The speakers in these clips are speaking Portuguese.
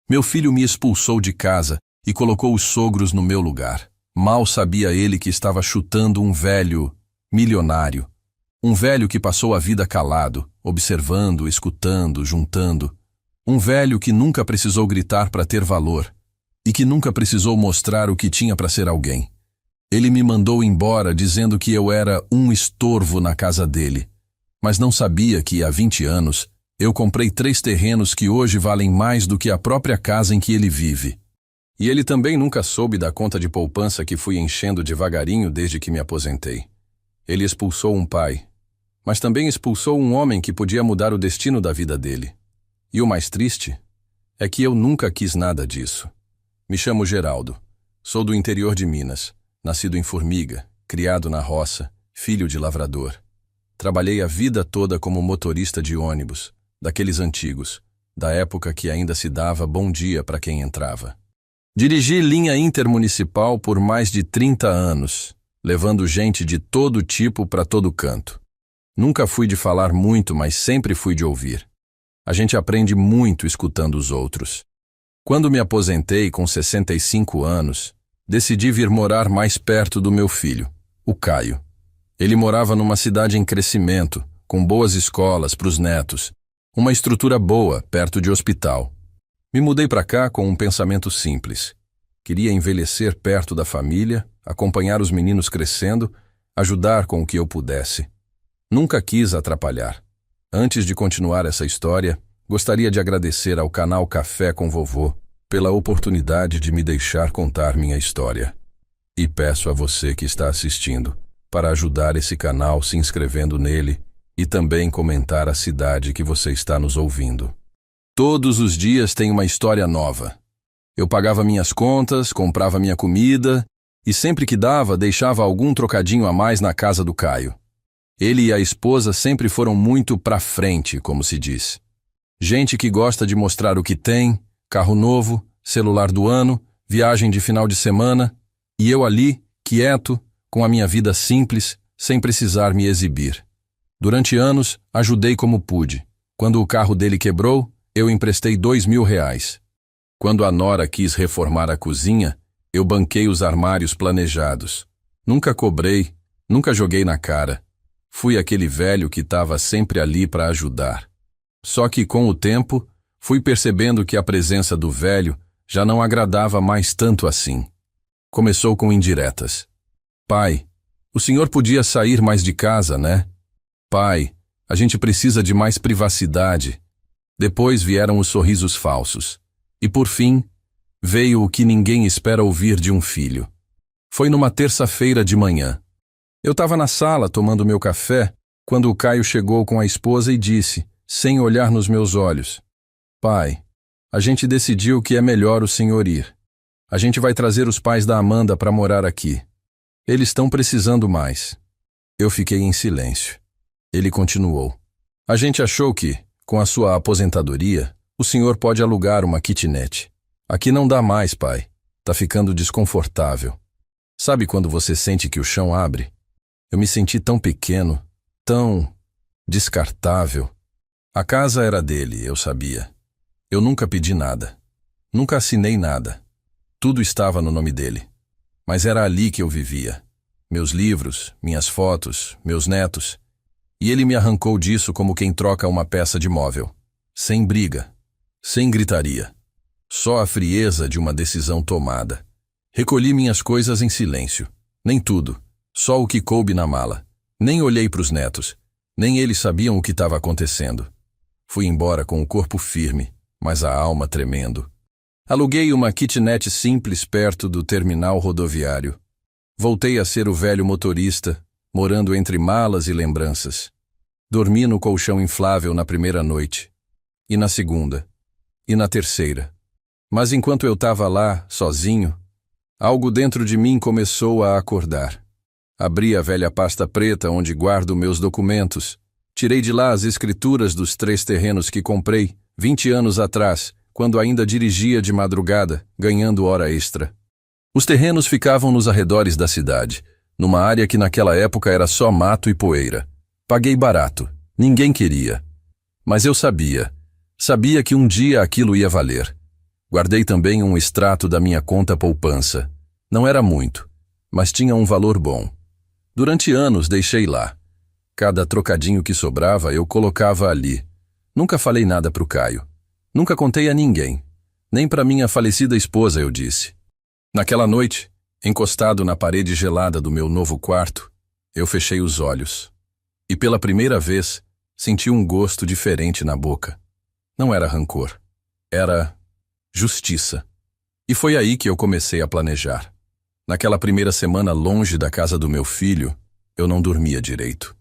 Meu filho me expulsou de casa e colocou os sogros no meu lugar. Mal sabia ele que estava chutando um velho milionário. Um velho que passou a vida calado, observando, escutando, juntando. Um velho que nunca precisou gritar para ter valor e que nunca precisou mostrar o que tinha para ser alguém. Ele me mandou embora dizendo que eu era um estorvo na casa dele, mas não sabia que há 20 anos eu comprei 3 terrenos que hoje valem mais do que a própria casa em que ele vive. E ele também nunca soube da conta de poupança que fui enchendo devagarinho desde que me aposentei. Ele expulsou um pai, mas também expulsou um homem que podia mudar o destino da vida dele. E o mais triste é que eu nunca quis nada disso. Me chamo Geraldo, sou do interior de Minas, nascido em Formiga, criado na roça, filho de lavrador. Trabalhei a vida toda como motorista de ônibus, daqueles antigos, da época que ainda se dava bom dia para quem entrava. Dirigi linha intermunicipal por mais de 30 anos, levando gente de todo tipo para todo canto. Nunca fui de falar muito, mas sempre fui de ouvir. A gente aprende muito escutando os outros. Quando me aposentei com 65 anos, decidi vir morar mais perto do meu filho, o Caio. Ele morava numa cidade em crescimento, com boas escolas para os netos, uma estrutura boa, perto de hospital. Me mudei para cá com um pensamento simples. Queria envelhecer perto da família, acompanhar os meninos crescendo, ajudar com o que eu pudesse. Nunca quis atrapalhar. Antes de continuar essa história, gostaria de agradecer ao canal Café com Vovô pela oportunidade de me deixar contar minha história. E peço a você que está assistindo para ajudar esse canal se inscrevendo nele e também comentar a cidade que você está nos ouvindo. Todos os dias tem uma história nova. Eu pagava minhas contas, comprava minha comida e sempre que dava deixava algum trocadinho a mais na casa do Caio. Ele e a esposa sempre foram muito pra frente, como se diz. Gente que gosta de mostrar o que tem, carro novo, celular do ano, viagem de final de semana, e eu ali, quieto, com a minha vida simples, sem precisar me exibir. Durante anos, ajudei como pude. Quando o carro dele quebrou, eu emprestei R$2.000. Quando a nora quis reformar a cozinha, eu banquei os armários planejados. Nunca cobrei, nunca joguei na cara. Fui aquele velho que estava sempre ali para ajudar. Só que com o tempo, fui percebendo que a presença do velho já não agradava mais tanto assim. Começou com indiretas. Pai, o senhor podia sair mais de casa, né? Pai, a gente precisa de mais privacidade. Depois vieram os sorrisos falsos. E por fim, veio o que ninguém espera ouvir de um filho. Foi numa terça-feira de manhã. Eu estava na sala tomando meu café quando o Caio chegou com a esposa e disse, sem olhar nos meus olhos, Pai, a gente decidiu que é melhor o senhor ir. A gente vai trazer os pais da Amanda para morar aqui. Eles estão precisando mais. Eu fiquei em silêncio. Ele continuou. A gente achou que, com a sua aposentadoria, o senhor pode alugar uma kitnet. Aqui não dá mais, pai. Tá ficando desconfortável. Sabe quando você sente que o chão abre? Eu me senti tão pequeno, tão descartável. A casa era dele, eu sabia. Eu nunca pedi nada. Nunca assinei nada. Tudo estava no nome dele. Mas era ali que eu vivia. Meus livros, minhas fotos, meus netos. E ele me arrancou disso como quem troca uma peça de móvel. Sem briga. Sem gritaria. Só a frieza de uma decisão tomada. Recolhi minhas coisas em silêncio. Nem tudo. Só o que coube na mala. Nem olhei para os netos. Nem eles sabiam o que estava acontecendo. Fui embora com o corpo firme, mas a alma tremendo. Aluguei uma kitnet simples perto do terminal rodoviário. Voltei a ser o velho motorista, morando entre malas e lembranças. Dormi no colchão inflável na primeira noite. E na segunda. E na terceira. Mas enquanto eu estava lá, sozinho, algo dentro de mim começou a acordar. Abri a velha pasta preta onde guardo meus documentos. Tirei de lá as escrituras dos 3 terrenos que comprei 20 anos atrás, quando ainda dirigia de madrugada, ganhando hora extra. Os terrenos ficavam nos arredores da cidade, numa área que naquela época era só mato e poeira. Paguei barato, ninguém queria. Mas eu sabia que um dia aquilo ia valer. Guardei também um extrato da minha conta poupança. Não era muito, mas tinha um valor bom. Durante anos deixei lá. Cada trocadinho que sobrava eu colocava ali. Nunca falei nada pro Caio. Nunca contei a ninguém. Nem para minha falecida esposa eu disse. Naquela noite, encostado na parede gelada do meu novo quarto, eu fechei os olhos. E pela primeira vez, senti um gosto diferente na boca. Não era rancor. Era justiça. E foi aí que eu comecei a planejar. Naquela primeira semana longe da casa do meu filho, eu não dormia direito.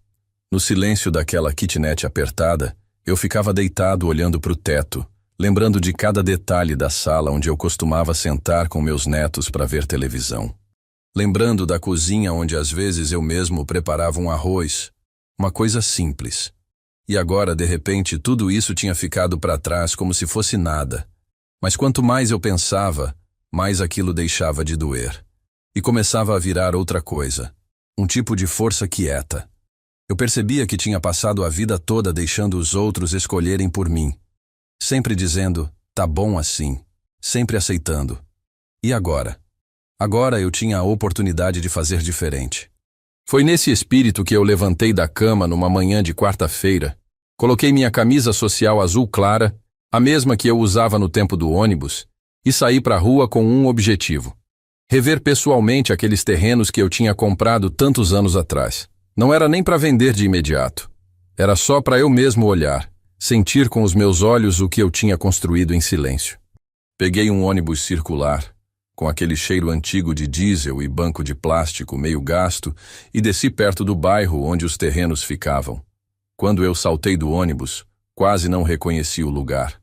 No silêncio daquela kitnet apertada, eu ficava deitado olhando para o teto, lembrando de cada detalhe da sala onde eu costumava sentar com meus netos para ver televisão. Lembrando da cozinha onde às vezes eu mesmo preparava um arroz, uma coisa simples. E agora, de repente, tudo isso tinha ficado para trás como se fosse nada. Mas quanto mais eu pensava, mais aquilo deixava de doer. E começava a virar outra coisa, um tipo de força quieta. Eu percebia que tinha passado a vida toda deixando os outros escolherem por mim. Sempre dizendo, tá bom assim, sempre aceitando. E agora? Agora eu tinha a oportunidade de fazer diferente. Foi nesse espírito que eu levantei da cama numa manhã de quarta-feira, coloquei minha camisa social azul clara, a mesma que eu usava no tempo do ônibus, e saí para a rua com um objetivo: rever pessoalmente aqueles terrenos que eu tinha comprado tantos anos atrás. Não era nem para vender de imediato. Era só para eu mesmo olhar, sentir com os meus olhos o que eu tinha construído em silêncio. Peguei um ônibus circular, com aquele cheiro antigo de diesel e banco de plástico meio gasto, e desci perto do bairro onde os terrenos ficavam. Quando eu saltei do ônibus, quase não reconheci o lugar.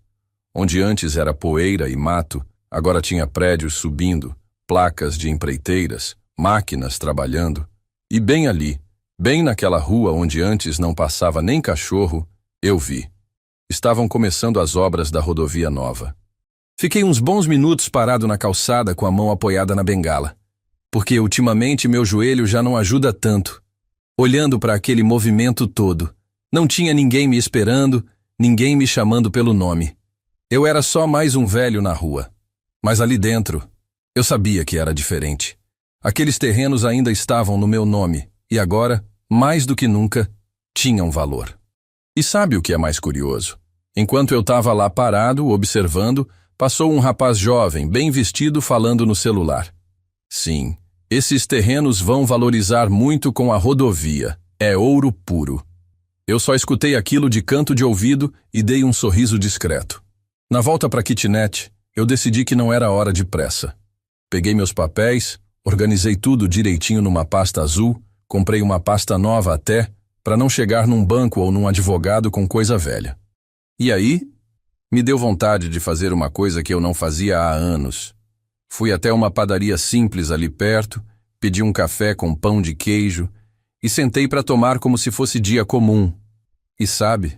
Onde antes era poeira e mato, agora tinha prédios subindo, placas de empreiteiras, máquinas trabalhando. E bem ali, bem naquela rua onde antes não passava nem cachorro, eu vi. Estavam começando as obras da rodovia nova. Fiquei uns bons minutos parado na calçada com a mão apoiada na bengala, porque ultimamente meu joelho já não ajuda tanto. Olhando para aquele movimento todo, não tinha ninguém me esperando, ninguém me chamando pelo nome. Eu era só mais um velho na rua. Mas ali dentro, eu sabia que era diferente. Aqueles terrenos ainda estavam no meu nome, e agora, mais do que nunca, tinham valor. E sabe o que é mais curioso? Enquanto eu estava lá parado, observando, passou um rapaz jovem, bem vestido, falando no celular. Sim, esses terrenos vão valorizar muito com a rodovia. É ouro puro. Eu só escutei aquilo de canto de ouvido e dei um sorriso discreto. Na volta para a kitnet, eu decidi que não era hora de pressa. Peguei meus papéis, organizei tudo direitinho numa pasta azul, comprei uma pasta nova até, para não chegar num banco ou num advogado com coisa velha. E aí, me deu vontade de fazer uma coisa que eu não fazia há anos. Fui até uma padaria simples ali perto, pedi um café com pão de queijo e sentei para tomar como se fosse dia comum. E sabe,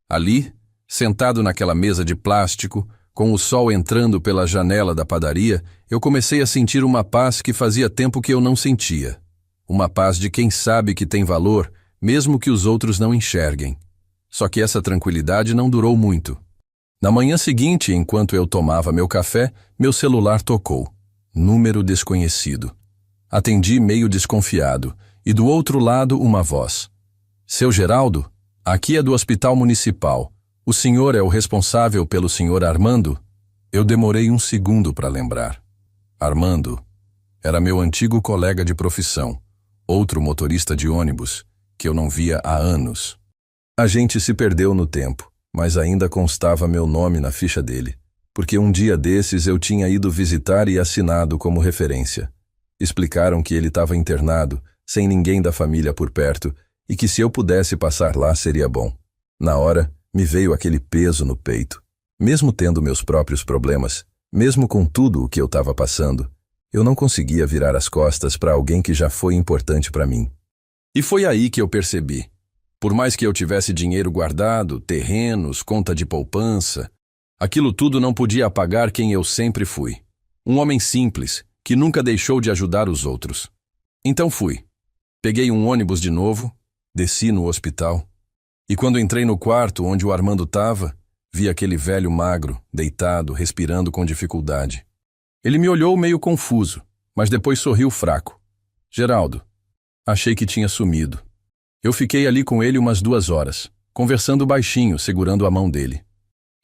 ali, sentado naquela mesa de plástico, com o sol entrando pela janela da padaria, eu comecei a sentir uma paz que fazia tempo que eu não sentia. Uma paz de quem sabe que tem valor, mesmo que os outros não enxerguem. Só que essa tranquilidade não durou muito. Na manhã seguinte, enquanto eu tomava meu café, meu celular tocou. Número desconhecido. Atendi meio desconfiado, e do outro lado uma voz. Seu Geraldo? Aqui é do Hospital Municipal. O senhor é o responsável pelo senhor Armando? Eu demorei um segundo para lembrar. Armando era meu antigo colega de profissão, outro motorista de ônibus, que eu não via há anos. A gente se perdeu no tempo, mas ainda constava meu nome na ficha dele, porque um dia desses eu tinha ido visitar e assinado como referência. Explicaram que ele estava internado, sem ninguém da família por perto, e que se eu pudesse passar lá seria bom. Na hora, me veio aquele peso no peito. Mesmo tendo meus próprios problemas, mesmo com tudo o que eu estava passando, eu não conseguia virar as costas para alguém que já foi importante para mim. E foi aí que eu percebi. Por mais que eu tivesse dinheiro guardado, terrenos, conta de poupança, aquilo tudo não podia apagar quem eu sempre fui. Um homem simples, que nunca deixou de ajudar os outros. Então fui. Peguei um ônibus de novo, desci no hospital, e quando entrei no quarto onde o Armando estava, Vi aquele velho magro, deitado, respirando com dificuldade. Ele me olhou meio confuso, mas depois sorriu fraco. Geraldo. Achei que tinha sumido. Eu fiquei ali com ele umas 2 horas, conversando baixinho, segurando a mão dele.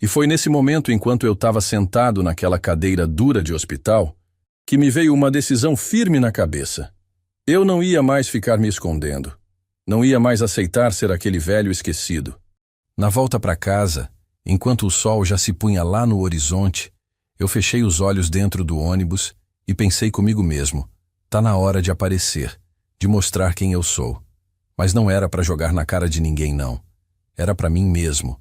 E foi nesse momento, enquanto eu estava sentado naquela cadeira dura de hospital, que me veio uma decisão firme na cabeça. Eu não ia mais ficar me escondendo. Não ia mais aceitar ser aquele velho esquecido. Na volta para casa, enquanto o sol já se punha lá no horizonte, eu fechei os olhos dentro do ônibus e pensei comigo mesmo, tá na hora de aparecer, de mostrar quem eu sou. Mas não era para jogar na cara de ninguém, não. Era para mim mesmo,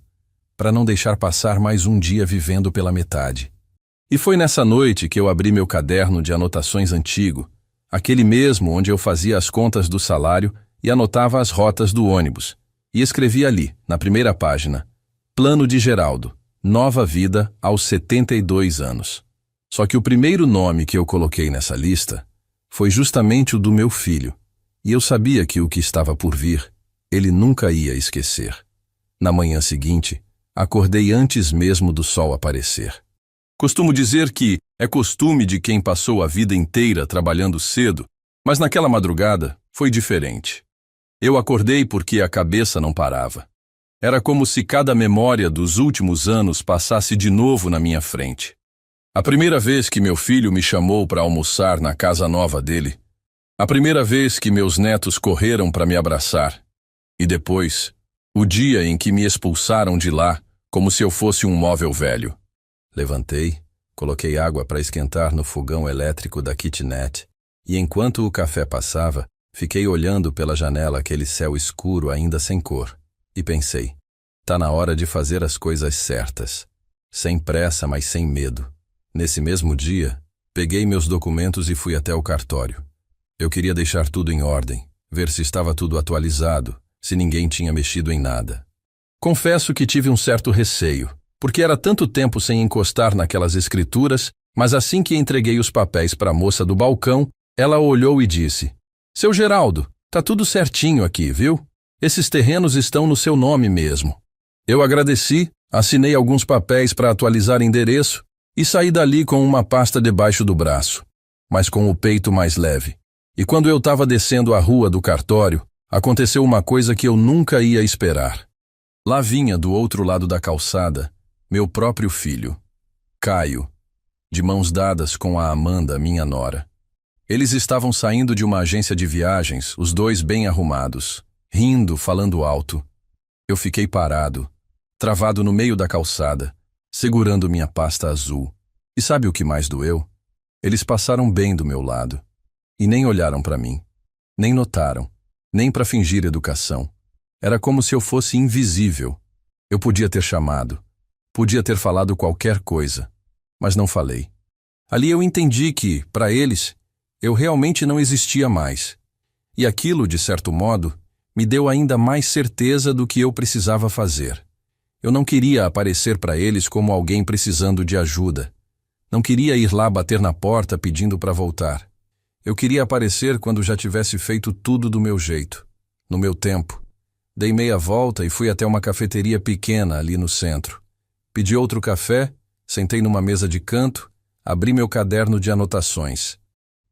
para não deixar passar mais um dia vivendo pela metade. E foi nessa noite que eu abri meu caderno de anotações antigo, aquele mesmo onde eu fazia as contas do salário e anotava as rotas do ônibus, e escrevi ali, na primeira página, Plano de Geraldo, nova vida aos 72 anos. Só que o primeiro nome que eu coloquei nessa lista foi justamente o do meu filho, e eu sabia que o que estava por vir, ele nunca ia esquecer. Na manhã seguinte, acordei antes mesmo do sol aparecer. Costumo dizer que é costume de quem passou a vida inteira trabalhando cedo, mas naquela madrugada foi diferente. Eu acordei porque a cabeça não parava. Era como se cada memória dos últimos anos passasse de novo na minha frente. A primeira vez que meu filho me chamou para almoçar na casa nova dele. A primeira vez que meus netos correram para me abraçar. E depois, o dia em que me expulsaram de lá, como se eu fosse um móvel velho. Levantei, coloquei água para esquentar no fogão elétrico da kitnet, e enquanto o café passava, fiquei olhando pela janela aquele céu escuro ainda sem cor, e pensei, tá na hora de fazer as coisas certas, sem pressa, mas sem medo. Nesse mesmo dia, peguei meus documentos e fui até o cartório. Eu queria deixar tudo em ordem, ver se estava tudo atualizado, se ninguém tinha mexido em nada. Confesso que tive um certo receio, porque era tanto tempo sem encostar naquelas escrituras, mas assim que entreguei os papéis para a moça do balcão, ela olhou e disse, Seu Geraldo, tá tudo certinho aqui, viu? Esses terrenos estão no seu nome mesmo. Eu agradeci, assinei alguns papéis para atualizar endereço e saí dali com uma pasta debaixo do braço, mas com o peito mais leve. E quando eu estava descendo a rua do cartório, aconteceu uma coisa que eu nunca ia esperar. Lá vinha do outro lado da calçada, meu próprio filho, Caio, de mãos dadas com a Amanda, minha nora. Eles estavam saindo de uma agência de viagens, os dois bem arrumados, rindo, falando alto. Eu fiquei parado, travado no meio da calçada, segurando minha pasta azul. E sabe o que mais doeu? Eles passaram bem do meu lado. E nem olharam para mim, nem notaram, nem para fingir educação. Era como se eu fosse invisível. Eu podia ter chamado. Podia ter falado qualquer coisa, mas não falei. Ali eu entendi que, para eles, eu realmente não existia mais. E aquilo, de certo modo, me deu ainda mais certeza do que eu precisava fazer. Eu não queria aparecer para eles como alguém precisando de ajuda. Não queria ir lá bater na porta pedindo para voltar. Eu queria aparecer quando já tivesse feito tudo do meu jeito, no meu tempo. Dei meia volta e fui até uma cafeteria pequena ali no centro. Pedi outro café, sentei numa mesa de canto, abri meu caderno de anotações.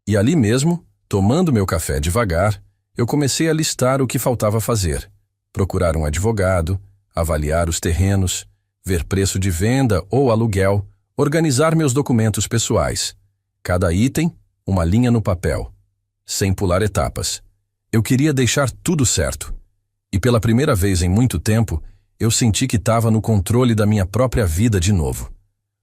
E ali mesmo, tomando meu café devagar, eu comecei a listar o que faltava fazer. Procurar um advogado, avaliar os terrenos, ver preço de venda ou aluguel, organizar meus documentos pessoais. Cada item, uma linha no papel. Sem pular etapas. Eu queria deixar tudo certo. E pela primeira vez em muito tempo, eu senti que estava no controle da minha própria vida de novo.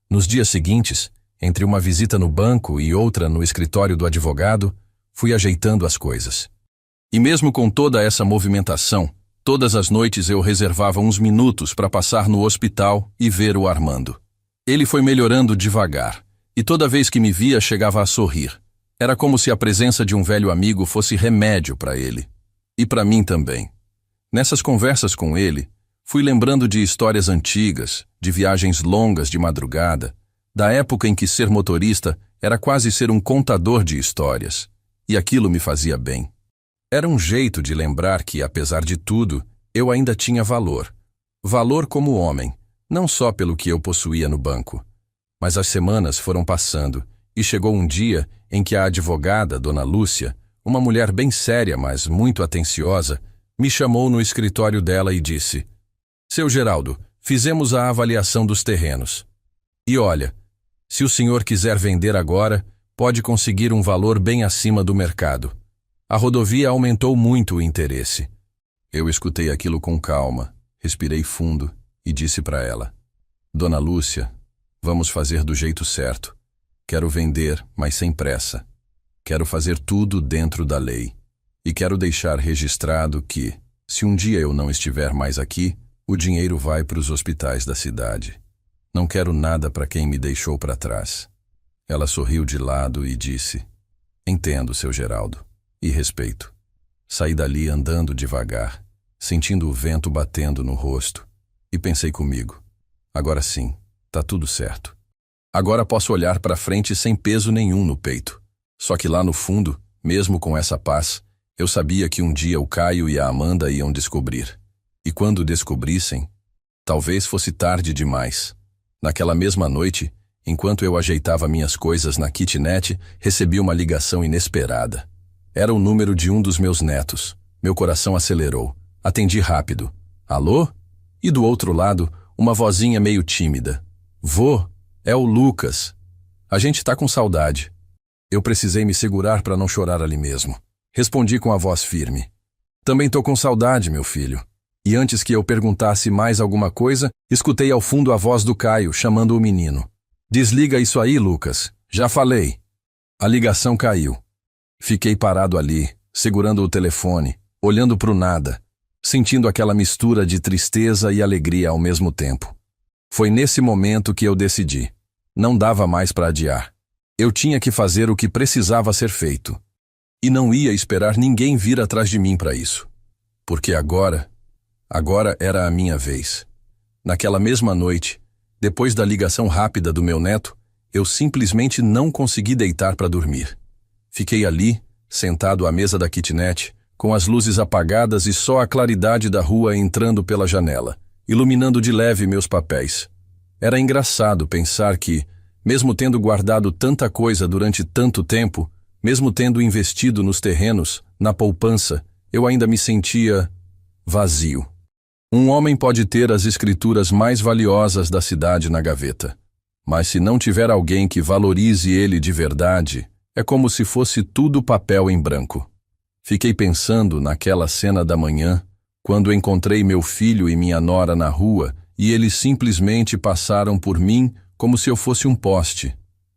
Nos dias seguintes, entre uma visita no banco e outra no escritório do advogado, fui ajeitando as coisas. E mesmo com toda essa movimentação, todas as noites eu reservava uns minutos para passar no hospital e ver o Armando. Ele foi melhorando devagar, e toda vez que me via chegava a sorrir. Era como se a presença de um velho amigo fosse remédio para ele. E para mim também. Nessas conversas com ele, fui lembrando de histórias antigas, de viagens longas de madrugada, da época em que ser motorista era quase ser um contador de histórias, e aquilo me fazia bem. Era um jeito de lembrar que, apesar de tudo, eu ainda tinha valor. Valor como homem, não só pelo que eu possuía no banco. Mas as semanas foram passando e chegou um dia em que a advogada, Dona Lúcia, uma mulher bem séria, mas muito atenciosa, me chamou no escritório dela e disse: Seu Geraldo, fizemos a avaliação dos terrenos. E olha, se o senhor quiser vender agora, pode conseguir um valor bem acima do mercado. A rodovia aumentou muito o interesse. Eu escutei aquilo com calma, respirei fundo e disse para ela: Dona Lúcia, vamos fazer do jeito certo. Quero vender, mas sem pressa. Quero fazer tudo dentro da lei. E quero deixar registrado que, se um dia eu não estiver mais aqui, o dinheiro vai para os hospitais da cidade. Não quero nada para quem me deixou para trás. Ela sorriu de lado e disse: Entendo, seu Geraldo, e respeito. Saí dali andando devagar, sentindo o vento batendo no rosto, e pensei comigo: agora sim, tá tudo certo. Agora posso olhar para frente sem peso nenhum no peito. Só que lá no fundo, mesmo com essa paz, eu sabia que um dia o Caio e a Amanda iam descobrir. E quando descobrissem, talvez fosse tarde demais. Naquela mesma noite, enquanto eu ajeitava minhas coisas na kitnet, recebi uma ligação inesperada. Era o número de um dos meus netos. Meu coração acelerou. Atendi rápido. Alô? E do outro lado, uma vozinha meio tímida. Vô, é o Lucas. A gente tá com saudade. Eu precisei me segurar para não chorar ali mesmo. Respondi com a voz firme. Também tô com saudade, meu filho. E antes que eu perguntasse mais alguma coisa, escutei ao fundo a voz do Caio chamando o menino. Desliga isso aí, Lucas. Já falei. A ligação caiu. Fiquei parado ali, segurando o telefone, olhando pro nada, sentindo aquela mistura de tristeza e alegria ao mesmo tempo. Foi nesse momento que eu decidi. Não dava mais para adiar. Eu tinha que fazer o que precisava ser feito. E não ia esperar ninguém vir atrás de mim para isso. Porque agora era a minha vez. Naquela mesma noite, depois da ligação rápida do meu neto, eu simplesmente não consegui deitar para dormir. Fiquei ali, sentado à mesa da kitnet, com as luzes apagadas e só a claridade da rua entrando pela janela, iluminando de leve meus papéis. Era engraçado pensar que, mesmo tendo guardado tanta coisa durante tanto tempo, mesmo tendo investido nos terrenos, na poupança, eu ainda me sentia vazio. Um homem pode ter as escrituras mais valiosas da cidade na gaveta, mas se não tiver alguém que valorize ele de verdade, é como se fosse tudo papel em branco. Fiquei pensando naquela cena da manhã, quando encontrei meu filho e minha nora na rua e eles simplesmente passaram por mim como se eu fosse um poste.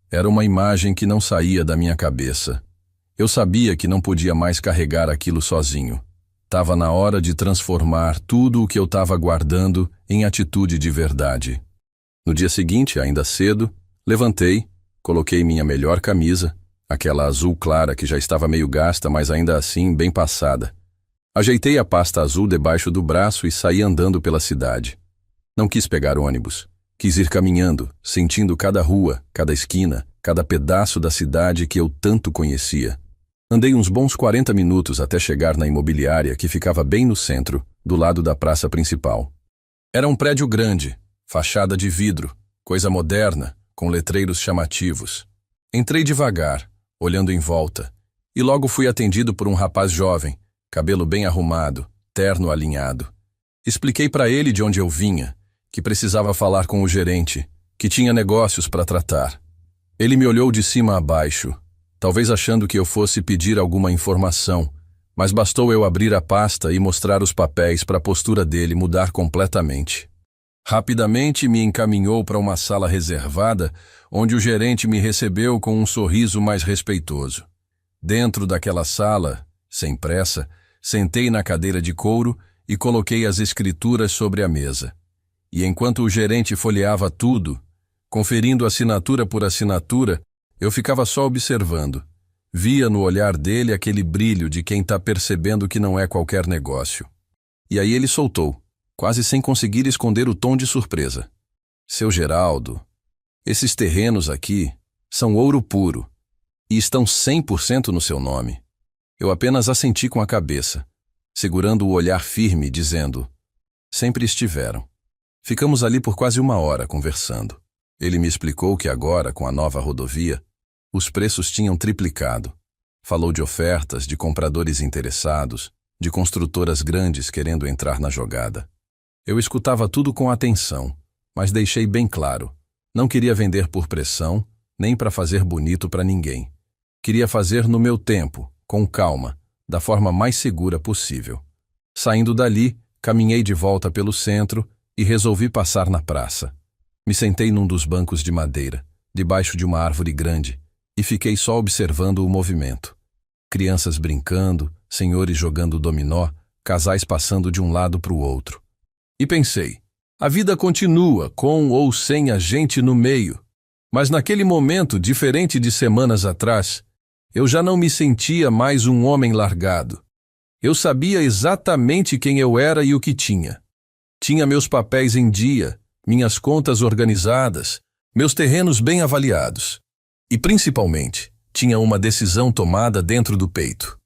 Era uma imagem que não saía da minha cabeça. Eu sabia que não podia mais carregar aquilo sozinho. Tava na hora de transformar tudo o que eu estava guardando em atitude de verdade. No dia seguinte, ainda cedo, levantei, coloquei minha melhor camisa, aquela azul clara que já estava meio gasta, mas ainda assim bem passada. Ajeitei a pasta azul debaixo do braço e saí andando pela cidade. Não quis pegar ônibus. Quis ir caminhando, sentindo cada rua, cada esquina, cada pedaço da cidade que eu tanto conhecia. Andei uns bons 40 minutos até chegar na imobiliária que ficava bem no centro, do lado da praça principal. Era um prédio grande, fachada de vidro, coisa moderna, com letreiros chamativos. Entrei devagar, olhando em volta, e logo fui atendido por um rapaz jovem, cabelo bem arrumado, terno alinhado. Expliquei para ele de onde eu vinha, que precisava falar com o gerente, que tinha negócios para tratar. Ele me olhou de cima a baixo, talvez achando que eu fosse pedir alguma informação, mas bastou eu abrir a pasta e mostrar os papéis para a postura dele mudar completamente. Rapidamente me encaminhou para uma sala reservada, onde o gerente me recebeu com um sorriso mais respeitoso. Dentro daquela sala, sem pressa, sentei na cadeira de couro e coloquei as escrituras sobre a mesa. E enquanto o gerente folheava tudo, conferindo assinatura por assinatura, eu ficava só observando. Via no olhar dele aquele brilho de quem está percebendo que não é qualquer negócio. E aí ele soltou, quase sem conseguir esconder o tom de surpresa. Seu Geraldo, esses terrenos aqui são ouro puro e estão 100% no seu nome. Eu apenas assenti com a cabeça, segurando o olhar firme, dizendo: sempre estiveram. Ficamos ali por quase 1 hora conversando. Ele me explicou que agora, com a nova rodovia, os preços tinham triplicado. Falou de ofertas, de compradores interessados, de construtoras grandes querendo entrar na jogada. Eu escutava tudo com atenção, mas deixei bem claro, não queria vender por pressão, nem para fazer bonito para ninguém. Queria fazer no meu tempo, com calma, da forma mais segura possível. Saindo dali, caminhei de volta pelo centro e resolvi passar na praça. Me sentei num dos bancos de madeira, debaixo de uma árvore grande, e fiquei só observando o movimento. Crianças brincando, senhores jogando dominó, casais passando de um lado para o outro. E pensei, a vida continua, com ou sem a gente no meio. Mas naquele momento, diferente de semanas atrás, eu já não me sentia mais um homem largado. Eu sabia exatamente quem eu era e o que tinha. Tinha meus papéis em dia, minhas contas organizadas, meus terrenos bem avaliados. E, principalmente, tinha uma decisão tomada dentro do peito.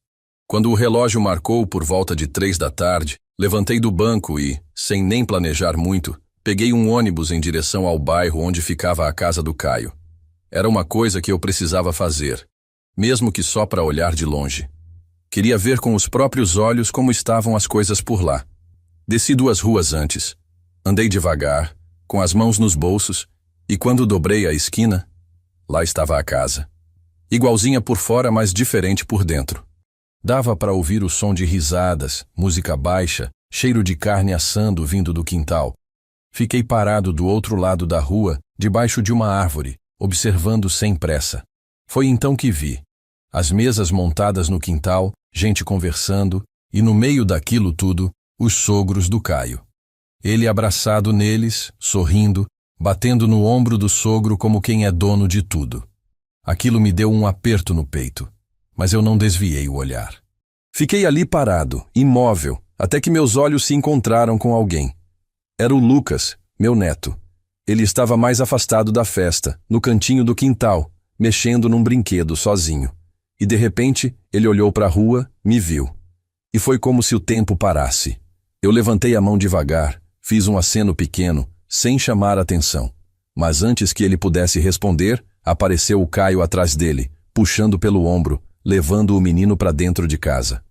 Quando o relógio marcou por volta de 3 da tarde, levantei do banco e, sem nem planejar muito, peguei um ônibus em direção ao bairro onde ficava a casa do Caio. Era uma coisa que eu precisava fazer, mesmo que só para olhar de longe. Queria ver com os próprios olhos como estavam as coisas por lá. Desci 2 ruas antes. Andei devagar, com as mãos nos bolsos, e quando dobrei a esquina, lá estava a casa. Igualzinha por fora, mas diferente por dentro. Dava para ouvir o som de risadas, música baixa, cheiro de carne assando vindo do quintal. Fiquei parado do outro lado da rua, debaixo de uma árvore, observando sem pressa. Foi então que vi. As mesas montadas no quintal, gente conversando, e no meio daquilo tudo, os sogros do Caio. Ele abraçado neles, sorrindo, batendo no ombro do sogro como quem é dono de tudo. Aquilo me deu um aperto no peito, mas eu não desviei o olhar. Fiquei ali parado, imóvel, até que meus olhos se encontraram com alguém. Era o Lucas, meu neto. Ele estava mais afastado da festa, no cantinho do quintal, mexendo num brinquedo sozinho. E de repente, ele olhou para a rua, me viu. E foi como se o tempo parasse. Eu levantei a mão devagar, fiz um aceno pequeno, sem chamar atenção. Mas antes que ele pudesse responder, apareceu o Caio atrás dele, puxando pelo ombro, levando o menino para dentro de casa.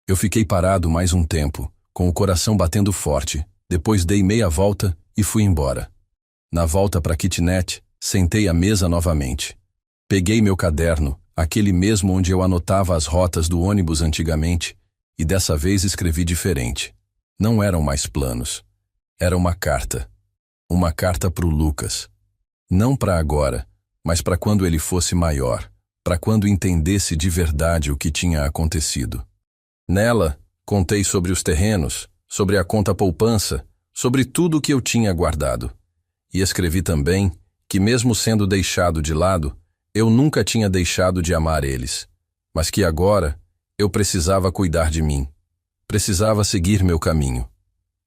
Eu fiquei parado mais um tempo, com o coração batendo forte. Depois dei meia volta e fui embora. Na volta para a kitnet, sentei à mesa novamente. Peguei meu caderno, aquele mesmo onde eu anotava as rotas do ônibus antigamente, e dessa vez escrevi diferente. Não eram mais planos. Era uma carta. Uma carta para o Lucas. Não para agora, mas para quando ele fosse maior, para quando entendesse de verdade o que tinha acontecido. Nela, contei sobre os terrenos, sobre a conta poupança, sobre tudo o que eu tinha guardado. E escrevi também que, mesmo sendo deixado de lado, eu nunca tinha deixado de amar eles, mas que agora eu precisava cuidar de mim. Precisava seguir meu caminho.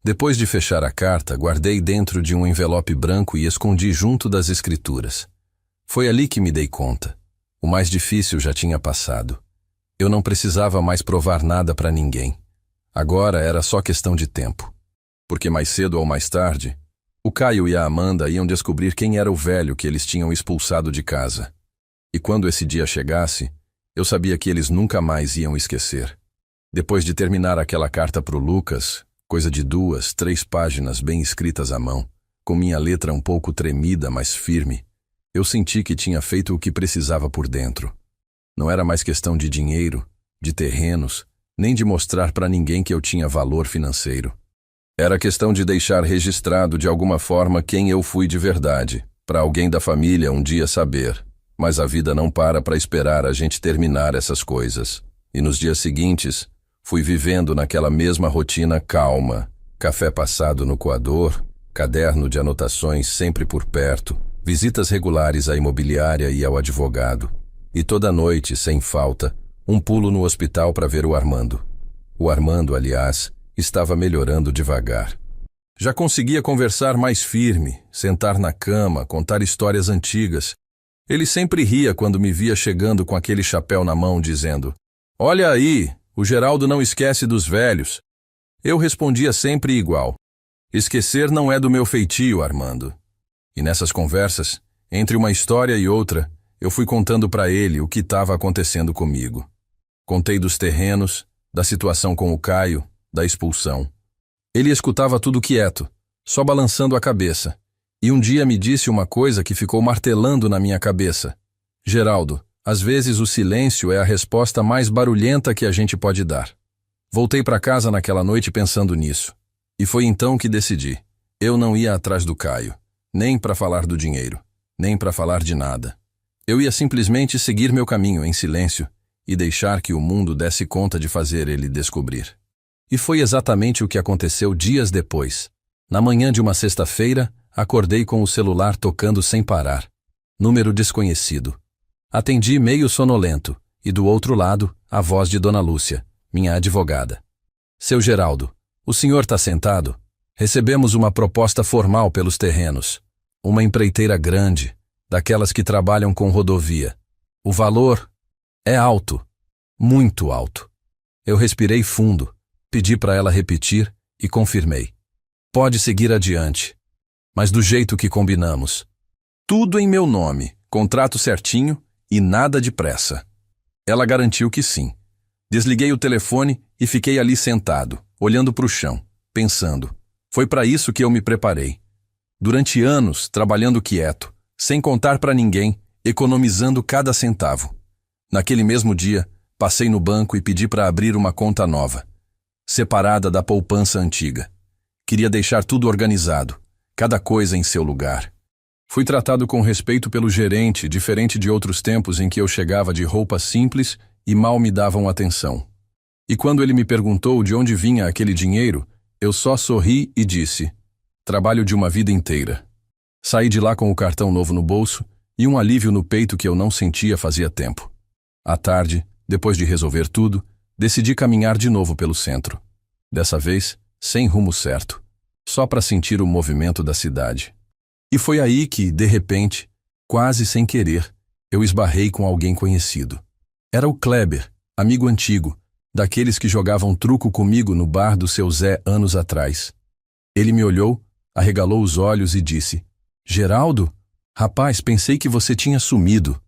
Depois de fechar a carta, guardei dentro de um envelope branco e escondi junto das escrituras. Foi ali que me dei conta. O mais difícil já tinha passado. Eu não precisava mais provar nada para ninguém. Agora era só questão de tempo. Porque mais cedo ou mais tarde, o Caio e a Amanda iam descobrir quem era o velho que eles tinham expulsado de casa. E quando esse dia chegasse, eu sabia que eles nunca mais iam esquecer. Depois de terminar aquela carta pro Lucas, coisa de 2, 3 páginas bem escritas à mão, com minha letra um pouco tremida, mas firme, eu senti que tinha feito o que precisava por dentro. Não era mais questão de dinheiro, de terrenos, nem de mostrar para ninguém que eu tinha valor financeiro. Era questão de deixar registrado de alguma forma quem eu fui de verdade, para alguém da família um dia saber. Mas a vida não para esperar a gente terminar essas coisas. E nos dias seguintes, fui vivendo naquela mesma rotina calma. Café passado no coador, caderno de anotações sempre por perto, visitas regulares à imobiliária e ao advogado. E toda noite, sem falta, um pulo no hospital para ver o Armando. O Armando, aliás, estava melhorando devagar. Já conseguia conversar mais firme, sentar na cama, contar histórias antigas. Ele sempre ria quando me via chegando com aquele chapéu na mão, dizendo: "Olha aí, o Geraldo não esquece dos velhos." Eu respondia sempre igual: Esquecer não é do meu feitio, Armando. E nessas conversas, entre uma história e outra, eu fui contando para ele o que estava acontecendo comigo. Contei dos terrenos, da situação com o Caio, da expulsão. Ele escutava tudo quieto, só balançando a cabeça. E um dia me disse uma coisa que ficou martelando na minha cabeça. Geraldo, às vezes o silêncio é a resposta mais barulhenta que a gente pode dar. Voltei para casa naquela noite pensando nisso. E foi então que decidi. Eu não ia atrás do Caio, nem para falar do dinheiro, nem para falar de nada. Eu ia simplesmente seguir meu caminho em silêncio e deixar que o mundo desse conta de fazer ele descobrir. E foi exatamente o que aconteceu dias depois. Na manhã de uma sexta-feira, acordei com o celular tocando sem parar. Número desconhecido. Atendi meio sonolento, e do outro lado, a voz de Dona Lúcia, minha advogada. Seu Geraldo, o senhor está sentado? Recebemos uma proposta formal pelos terrenos. Uma empreiteira grande, daquelas que trabalham com rodovia. O valor é alto, muito alto. Eu respirei fundo, pedi para ela repetir e confirmei. Pode seguir adiante, mas do jeito que combinamos. Tudo em meu nome, contrato certinho e nada de pressa. Ela garantiu que sim. Desliguei o telefone e fiquei ali sentado, olhando para o chão, pensando. Foi para isso que eu me preparei. Durante anos, trabalhando quieto, sem contar para ninguém, economizando cada centavo. Naquele mesmo dia, passei no banco e pedi para abrir uma conta nova, separada da poupança antiga. Queria deixar tudo organizado, cada coisa em seu lugar. Fui tratado com respeito pelo gerente, diferente de outros tempos em que eu chegava de roupa simples e mal me davam atenção. E quando ele me perguntou de onde vinha aquele dinheiro, eu só sorri e disse: trabalho de uma vida inteira. Saí de lá com o cartão novo no bolso e um alívio no peito que eu não sentia fazia tempo. À tarde, depois de resolver tudo, decidi caminhar de novo pelo centro. Dessa vez, sem rumo certo, só para sentir o movimento da cidade. E foi aí que, de repente, quase sem querer, eu esbarrei com alguém conhecido. Era o Kleber, amigo antigo, daqueles que jogavam truco comigo no bar do seu Zé anos atrás. Ele me olhou, arregalou os olhos e disse: Geraldo? Rapaz, pensei que você tinha sumido.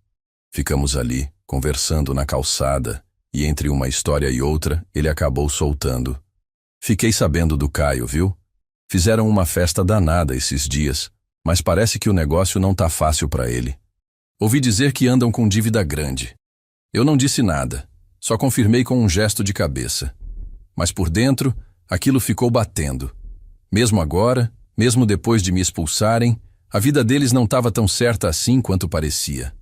Ficamos ali, conversando na calçada, e entre uma história e outra, ele acabou soltando. Fiquei sabendo do Caio, viu? Fizeram uma festa danada esses dias, mas parece que o negócio não tá fácil para ele. Ouvi dizer que andam com dívida grande. Eu não disse nada, só confirmei com um gesto de cabeça. Mas por dentro, aquilo ficou batendo. Mesmo agora, mesmo depois de me expulsarem, a vida deles não estava tão certa assim quanto parecia.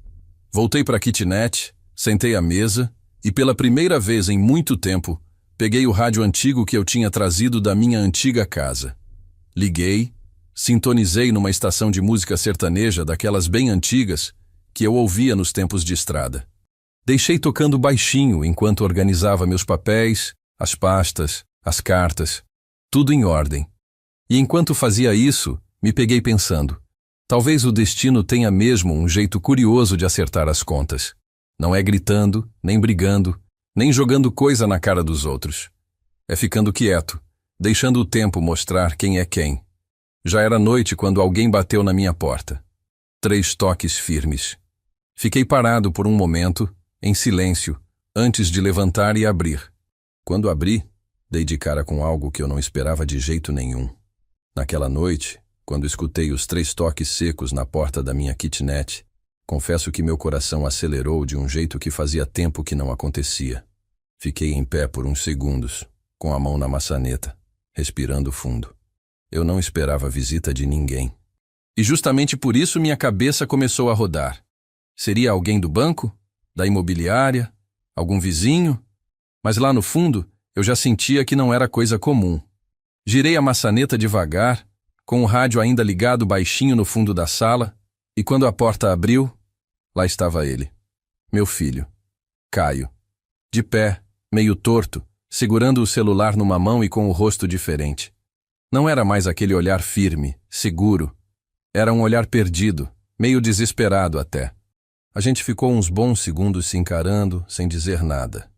Voltei para a kitnet, sentei à mesa e pela primeira vez em muito tempo, peguei o rádio antigo que eu tinha trazido da minha antiga casa. Liguei, sintonizei numa estação de música sertaneja daquelas bem antigas que eu ouvia nos tempos de estrada. Deixei tocando baixinho enquanto organizava meus papéis, as pastas, as cartas, tudo em ordem. E enquanto fazia isso, me peguei pensando, talvez o destino tenha mesmo um jeito curioso de acertar as contas. Não é gritando, nem brigando, nem jogando coisa na cara dos outros. É ficando quieto, deixando o tempo mostrar quem é quem. Já era noite quando alguém bateu na minha porta. 3 toques firmes. Fiquei parado por um momento, em silêncio, antes de levantar e abrir. Quando abri, dei de cara com algo que eu não esperava de jeito nenhum. Naquela noite, quando escutei os 3 toques secos na porta da minha kitnet, confesso que meu coração acelerou de um jeito que fazia tempo que não acontecia. Fiquei em pé por uns segundos, com a mão na maçaneta, respirando fundo. Eu não esperava a visita de ninguém. E justamente por isso minha cabeça começou a rodar. Seria alguém do banco? Da imobiliária? Algum vizinho? Mas lá no fundo, eu já sentia que não era coisa comum. Girei a maçaneta devagar, com o rádio ainda ligado baixinho no fundo da sala, e quando a porta abriu, lá estava ele. Meu filho, Caio. De pé, meio torto, segurando o celular numa mão e com o rosto diferente. Não era mais aquele olhar firme, seguro. Era um olhar perdido, meio desesperado até. A gente ficou uns bons segundos se encarando, sem dizer nada.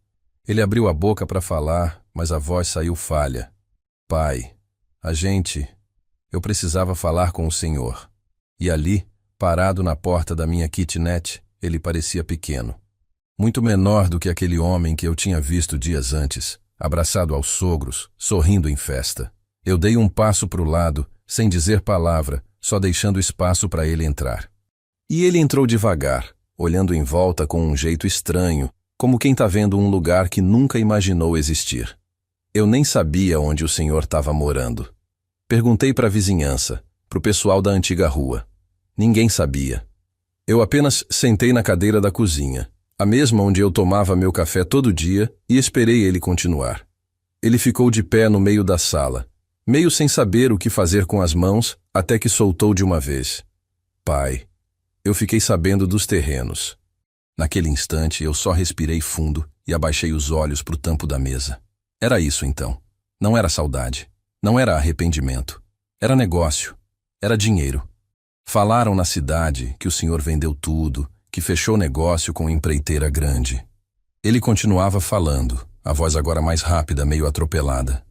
Ele abriu a boca para falar, mas a voz saiu falha. Pai, a gente... Eu precisava falar com o senhor. E ali, parado na porta da minha kitnet, ele parecia pequeno. Muito menor do que aquele homem que eu tinha visto dias antes, abraçado aos sogros, sorrindo em festa. Eu dei um passo para o lado, sem dizer palavra, só deixando espaço para ele entrar. E ele entrou devagar, olhando em volta com um jeito estranho, como quem está vendo um lugar que nunca imaginou existir. Eu nem sabia onde o senhor estava morando. Perguntei para a vizinhança, para o pessoal da antiga rua. Ninguém sabia. Eu apenas sentei na cadeira da cozinha, a mesma onde eu tomava meu café todo dia, e esperei ele continuar. Ele ficou de pé no meio da sala, meio sem saber o que fazer com as mãos, até que soltou de uma vez. Pai, eu fiquei sabendo dos terrenos. Naquele instante eu só respirei fundo e abaixei os olhos para o tampo da mesa. Era isso então. Não era saudade. Não era arrependimento. Era negócio. Era dinheiro. Falaram na cidade que o senhor vendeu tudo, que fechou negócio com empreiteira grande. Ele continuava falando, a voz agora mais rápida, meio atropelada.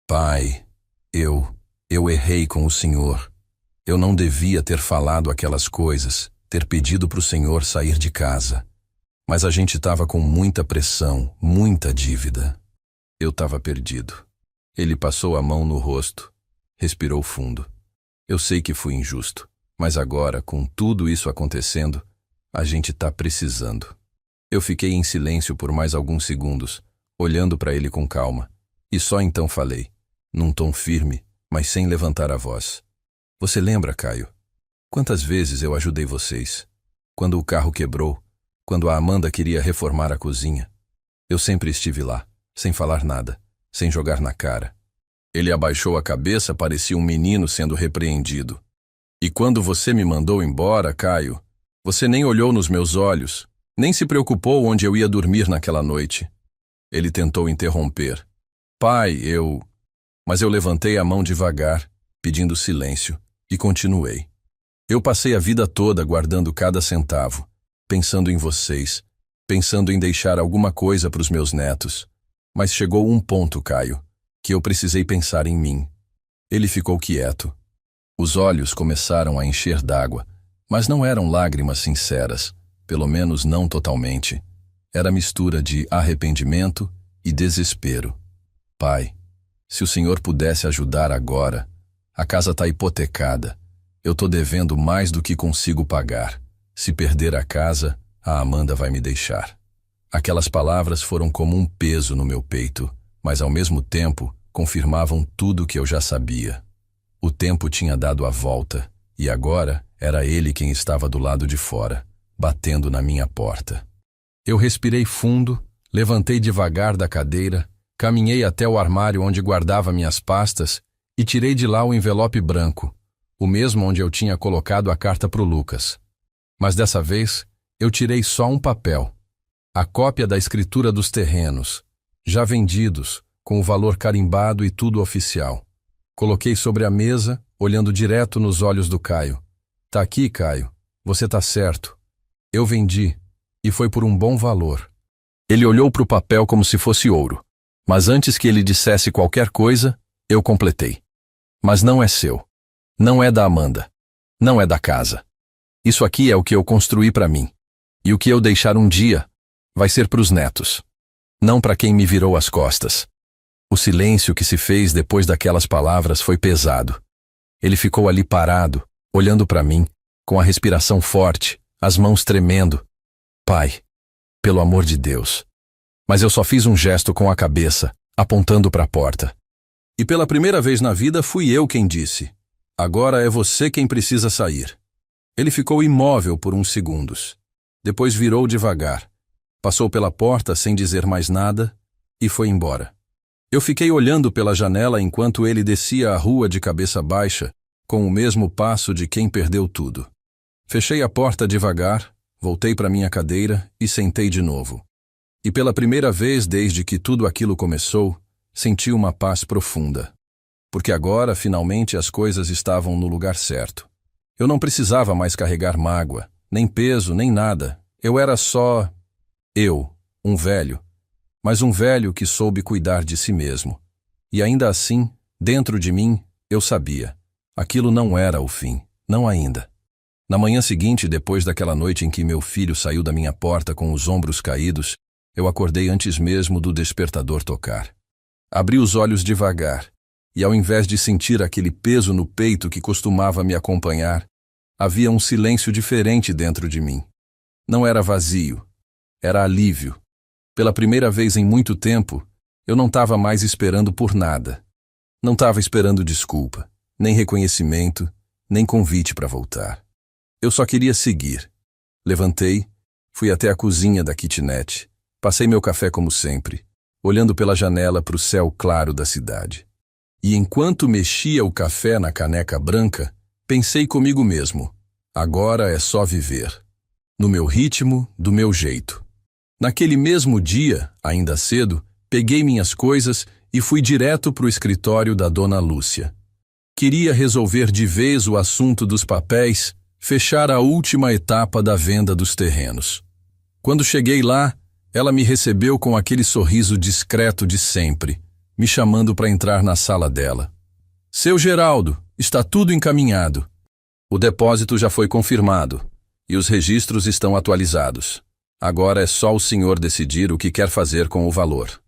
Pai, eu errei com o senhor. Eu não devia ter falado aquelas coisas, ter pedido para o senhor sair de casa. Mas a gente estava com muita pressão, muita dívida. Eu estava perdido. Ele passou a mão no rosto, respirou fundo. Eu sei que fui injusto, mas agora, com tudo isso acontecendo, a gente está precisando. Eu fiquei em silêncio por mais alguns segundos, olhando para ele com calma, e só então falei, num tom firme, mas sem levantar a voz. Você lembra, Caio? Quantas vezes eu ajudei vocês? Quando o carro quebrou, quando a Amanda queria reformar a cozinha. Eu sempre estive lá, sem falar nada, sem jogar na cara. Ele abaixou a cabeça, parecia um menino sendo repreendido. E quando você me mandou embora, Caio, você nem olhou nos meus olhos, nem se preocupou onde eu ia dormir naquela noite. Ele tentou interromper. Pai, Mas eu levantei a mão devagar, pedindo silêncio, e continuei. Eu passei a vida toda guardando cada centavo, pensando em vocês, pensando em deixar alguma coisa para os meus netos. Mas chegou um ponto, Caio, que eu precisei pensar em mim. Ele ficou quieto. Os olhos começaram a encher d'água, mas não eram lágrimas sinceras, pelo menos não totalmente. Era mistura de arrependimento e desespero. Pai, se o senhor pudesse ajudar agora, a casa está hipotecada. Eu estou devendo mais do que consigo pagar. Se perder a casa, a Amanda vai me deixar. Aquelas palavras foram como um peso no meu peito, mas ao mesmo tempo confirmavam tudo o que eu já sabia. O tempo tinha dado a volta, e agora era ele quem estava do lado de fora, batendo na minha porta. Eu respirei fundo, levantei devagar da cadeira, caminhei até o armário onde guardava minhas pastas e tirei de lá o envelope branco, o mesmo onde eu tinha colocado a carta para o Lucas. Mas dessa vez, eu tirei só um papel, a cópia da escritura dos terrenos, já vendidos, com o valor carimbado e tudo oficial. Coloquei sobre a mesa, olhando direto nos olhos do Caio. Tá aqui, Caio. Você tá certo. Eu vendi, e foi por um bom valor. Ele olhou para o papel como se fosse ouro, mas antes que ele dissesse qualquer coisa, eu completei. Mas não é seu. Não é da Amanda. Não é da casa. Isso aqui é o que eu construí para mim. E o que eu deixar um dia vai ser para os netos. Não para quem me virou as costas. O silêncio que se fez depois daquelas palavras foi pesado. Ele ficou ali parado, olhando para mim, com a respiração forte, as mãos tremendo. Pai, pelo amor de Deus. Mas eu só fiz um gesto com a cabeça, apontando para a porta. E pela primeira vez na vida fui eu quem disse: agora é você quem precisa sair. Ele ficou imóvel por uns segundos. Depois virou devagar. Passou pela porta sem dizer mais nada e foi embora. Eu fiquei olhando pela janela enquanto ele descia a rua de cabeça baixa, com o mesmo passo de quem perdeu tudo. Fechei a porta devagar, voltei para minha cadeira e sentei de novo. E pela primeira vez desde que tudo aquilo começou, senti uma paz profunda. Porque agora, finalmente, as coisas estavam no lugar certo. Eu não precisava mais carregar mágoa, nem peso, nem nada. Eu era só eu, um velho. Mas um velho que soube cuidar de si mesmo. E ainda assim, dentro de mim, eu sabia. Aquilo não era o fim, não ainda. Na manhã seguinte, depois daquela noite em que meu filho saiu da minha porta com os ombros caídos, eu acordei antes mesmo do despertador tocar. Abri os olhos devagar, e ao invés de sentir aquele peso no peito que costumava me acompanhar, havia um silêncio diferente dentro de mim. Não era vazio, era alívio. Pela primeira vez em muito tempo, eu não estava mais esperando por nada. Não estava esperando desculpa, nem reconhecimento, nem convite para voltar. Eu só queria seguir. Levantei, fui até a cozinha da kitnet, passei meu café como sempre, olhando pela janela para o céu claro da cidade. E enquanto mexia o café na caneca branca, pensei comigo mesmo, agora é só viver. No meu ritmo, do meu jeito. Naquele mesmo dia, ainda cedo, peguei minhas coisas e fui direto para o escritório da dona Lúcia. Queria resolver de vez o assunto dos papéis, fechar a última etapa da venda dos terrenos. Quando cheguei lá, ela me recebeu com aquele sorriso discreto de sempre, me chamando para entrar na sala dela. Seu Geraldo, está tudo encaminhado. O depósito já foi confirmado e os registros estão atualizados. Agora é só o senhor decidir o que quer fazer com o valor.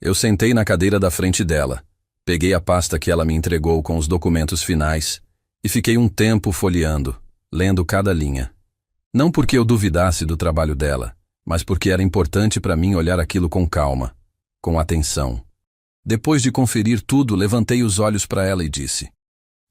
Eu sentei na cadeira da frente dela, peguei a pasta que ela me entregou com os documentos finais e fiquei um tempo folheando, lendo cada linha. Não porque eu duvidasse do trabalho dela, mas porque era importante para mim olhar aquilo com calma, com atenção. Depois de conferir tudo, levantei os olhos para ela e disse: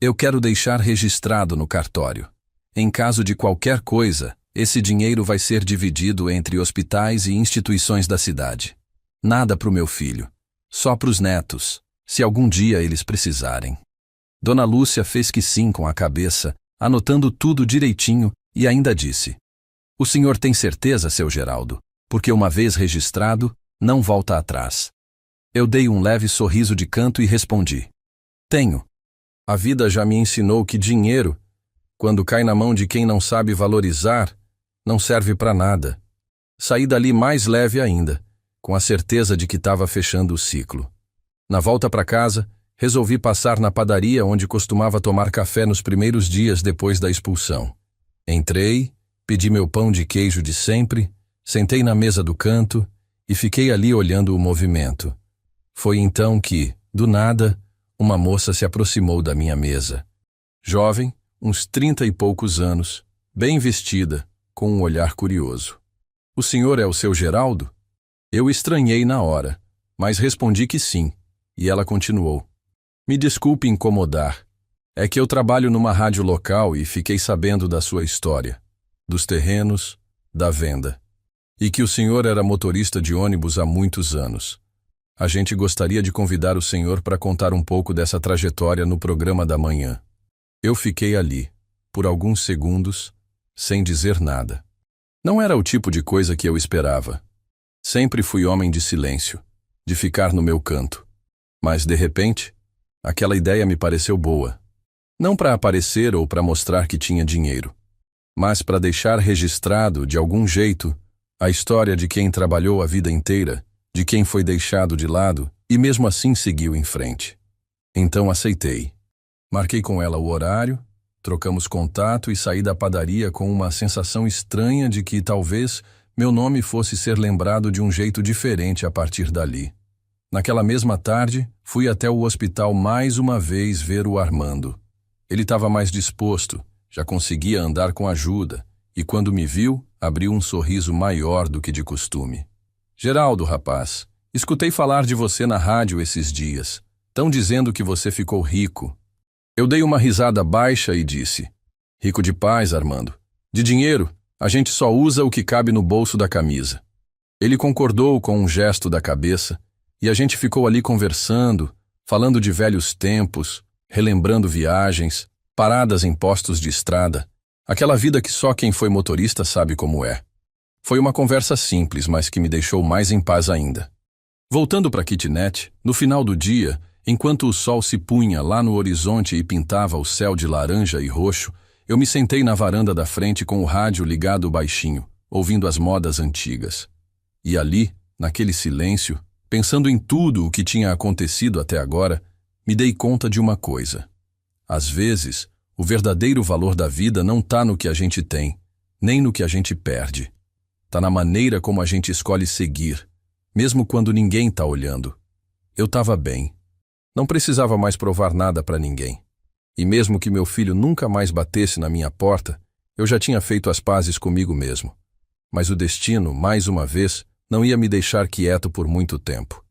eu quero deixar registrado no cartório. Em caso de qualquer coisa, esse dinheiro vai ser dividido entre hospitais e instituições da cidade. Nada para o meu filho, só para os netos, se algum dia eles precisarem. Dona Lúcia fez que sim com a cabeça, anotando tudo direitinho, e ainda disse: o senhor tem certeza, seu Geraldo, porque uma vez registrado, não volta atrás. Eu dei um leve sorriso de canto e respondi: tenho. A vida já me ensinou que dinheiro, quando cai na mão de quem não sabe valorizar, não serve para nada. Saí dali mais leve ainda, com a certeza de que estava fechando o ciclo. Na volta para casa, resolvi passar na padaria onde costumava tomar café nos primeiros dias depois da expulsão. Entrei, pedi meu pão de queijo de sempre, sentei na mesa do canto e fiquei ali olhando o movimento. Foi então que, do nada, uma moça se aproximou da minha mesa. Jovem, uns 30 e poucos anos, bem vestida, com um olhar curioso. O senhor é o seu Geraldo? Eu estranhei na hora, mas respondi que sim, e ela continuou: me desculpe incomodar. É que eu trabalho numa rádio local e fiquei sabendo da sua história, dos terrenos, da venda, e que o senhor era motorista de ônibus há muitos anos. A gente gostaria de convidar o senhor para contar um pouco dessa trajetória no programa da manhã. Eu fiquei ali, por alguns segundos, sem dizer nada. Não era o tipo de coisa que eu esperava. Sempre fui homem de silêncio, de ficar no meu canto. Mas, de repente, aquela ideia me pareceu boa. Não para aparecer ou para mostrar que tinha dinheiro, mas para deixar registrado, de algum jeito, a história de quem trabalhou a vida inteira, de quem foi deixado de lado e mesmo assim seguiu em frente. Então aceitei. Marquei com ela o horário, trocamos contato e saí da padaria com uma sensação estranha de que talvez meu nome fosse ser lembrado de um jeito diferente a partir dali. Naquela mesma tarde, fui até o hospital mais uma vez ver o Armando. Ele estava mais disposto, já conseguia andar com ajuda, e quando me viu, abriu um sorriso maior do que de costume. Geraldo, rapaz, escutei falar de você na rádio esses dias. Tão dizendo que você ficou rico. Eu dei uma risada baixa e disse: rico de paz, Armando. De dinheiro, a gente só usa o que cabe no bolso da camisa. Ele concordou com um gesto da cabeça e a gente ficou ali conversando, falando de velhos tempos, relembrando viagens, paradas em postos de estrada, aquela vida que só quem foi motorista sabe como é. Foi uma conversa simples, mas que me deixou mais em paz ainda. Voltando para a kitnet, no final do dia, enquanto o sol se punha lá no horizonte e pintava o céu de laranja e roxo, eu me sentei na varanda da frente com o rádio ligado baixinho, ouvindo as modas antigas. E ali, naquele silêncio, pensando em tudo o que tinha acontecido até agora, me dei conta de uma coisa. Às vezes, o verdadeiro valor da vida não está no que a gente tem, nem no que a gente perde. Está na maneira como a gente escolhe seguir, mesmo quando ninguém está olhando. Eu estava bem. Não precisava mais provar nada para ninguém. E mesmo que meu filho nunca mais batesse na minha porta, eu já tinha feito as pazes comigo mesmo. Mas o destino, mais uma vez, não ia me deixar quieto por muito tempo.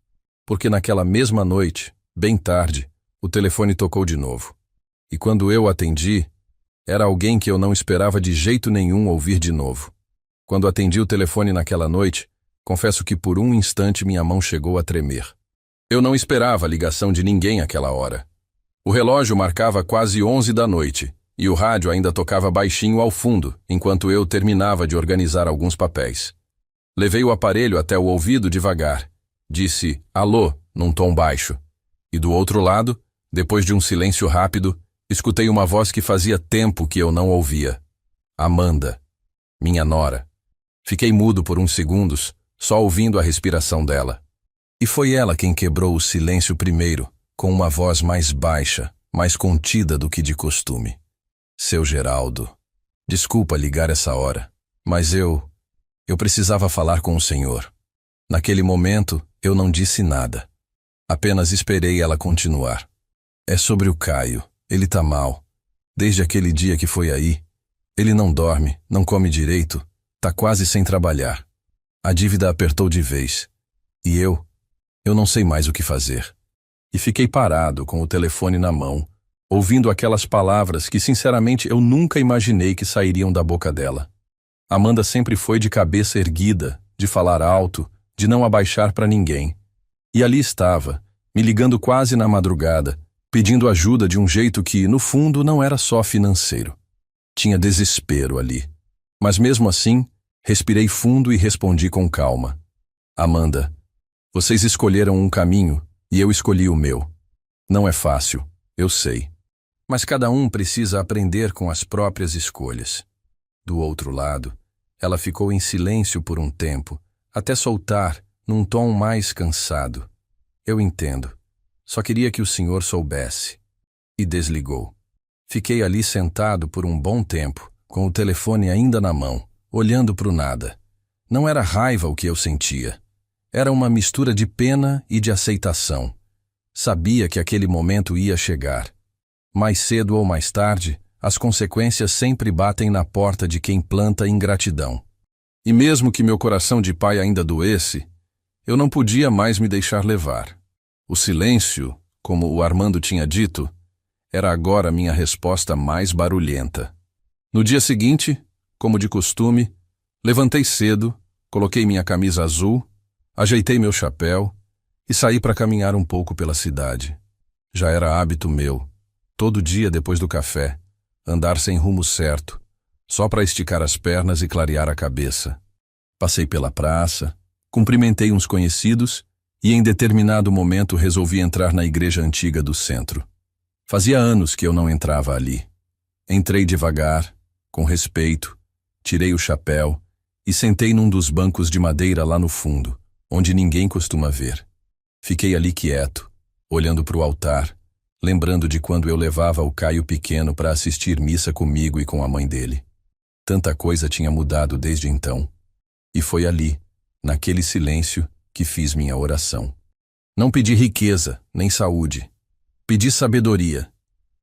Porque naquela mesma noite, bem tarde, o telefone tocou de novo. E quando eu atendi, era alguém que eu não esperava de jeito nenhum ouvir de novo. Quando atendi o telefone naquela noite, confesso que por um instante minha mão chegou a tremer. Eu não esperava a ligação de ninguém àquela hora. O relógio marcava quase 11 da noite, e o rádio ainda tocava baixinho ao fundo, enquanto eu terminava de organizar alguns papéis. Levei o aparelho até o ouvido devagar. Disse "alô" num tom baixo. E do outro lado, depois de um silêncio rápido, escutei uma voz que fazia tempo que eu não ouvia. Amanda, minha nora. Fiquei mudo por uns segundos, só ouvindo a respiração dela. E foi ela quem quebrou o silêncio primeiro, com uma voz mais baixa, mais contida do que de costume. Seu Geraldo, desculpa ligar essa hora, mas eu precisava falar com o senhor. Naquele momento, eu não disse nada. Apenas esperei ela continuar. É sobre o Caio. Ele tá mal. Desde aquele dia que foi aí. Ele não dorme, não come direito, tá quase sem trabalhar. A dívida apertou de vez. E eu não sei mais o que fazer. E fiquei parado com o telefone na mão, ouvindo aquelas palavras que sinceramente eu nunca imaginei que sairiam da boca dela. Amanda sempre foi de cabeça erguida, de falar alto, de não abaixar para ninguém. E ali estava, me ligando quase na madrugada, pedindo ajuda de um jeito que, no fundo, não era só financeiro. Tinha desespero ali. Mas mesmo assim, respirei fundo e respondi com calma. Amanda, vocês escolheram um caminho e eu escolhi o meu. Não é fácil, eu sei. Mas cada um precisa aprender com as próprias escolhas. Do outro lado, ela ficou em silêncio por um tempo, até soltar, num tom mais cansado. Eu entendo. Só queria que o senhor soubesse. E desligou. Fiquei ali sentado por um bom tempo, com o telefone ainda na mão, olhando para o nada. Não era raiva o que eu sentia. Era uma mistura de pena e de aceitação. Sabia que aquele momento ia chegar. Mais cedo ou mais tarde, as consequências sempre batem na porta de quem planta ingratidão. E mesmo que meu coração de pai ainda doesse, eu não podia mais me deixar levar. O silêncio, como o Armando tinha dito, era agora minha resposta mais barulhenta. No dia seguinte, como de costume, levantei cedo, coloquei minha camisa azul, ajeitei meu chapéu e saí para caminhar um pouco pela cidade. Já era hábito meu, todo dia depois do café, andar sem rumo certo, só para esticar as pernas e clarear a cabeça. Passei pela praça, cumprimentei uns conhecidos e em determinado momento resolvi entrar na igreja antiga do centro. Fazia anos que eu não entrava ali. Entrei devagar, com respeito, tirei o chapéu e sentei num dos bancos de madeira lá no fundo, onde ninguém costuma ver. Fiquei ali quieto, olhando para o altar, lembrando de quando eu levava o Caio pequeno para assistir missa comigo e com a mãe dele. Tanta coisa tinha mudado desde então. E foi ali, naquele silêncio, que fiz minha oração. Não pedi riqueza, nem saúde. Pedi sabedoria,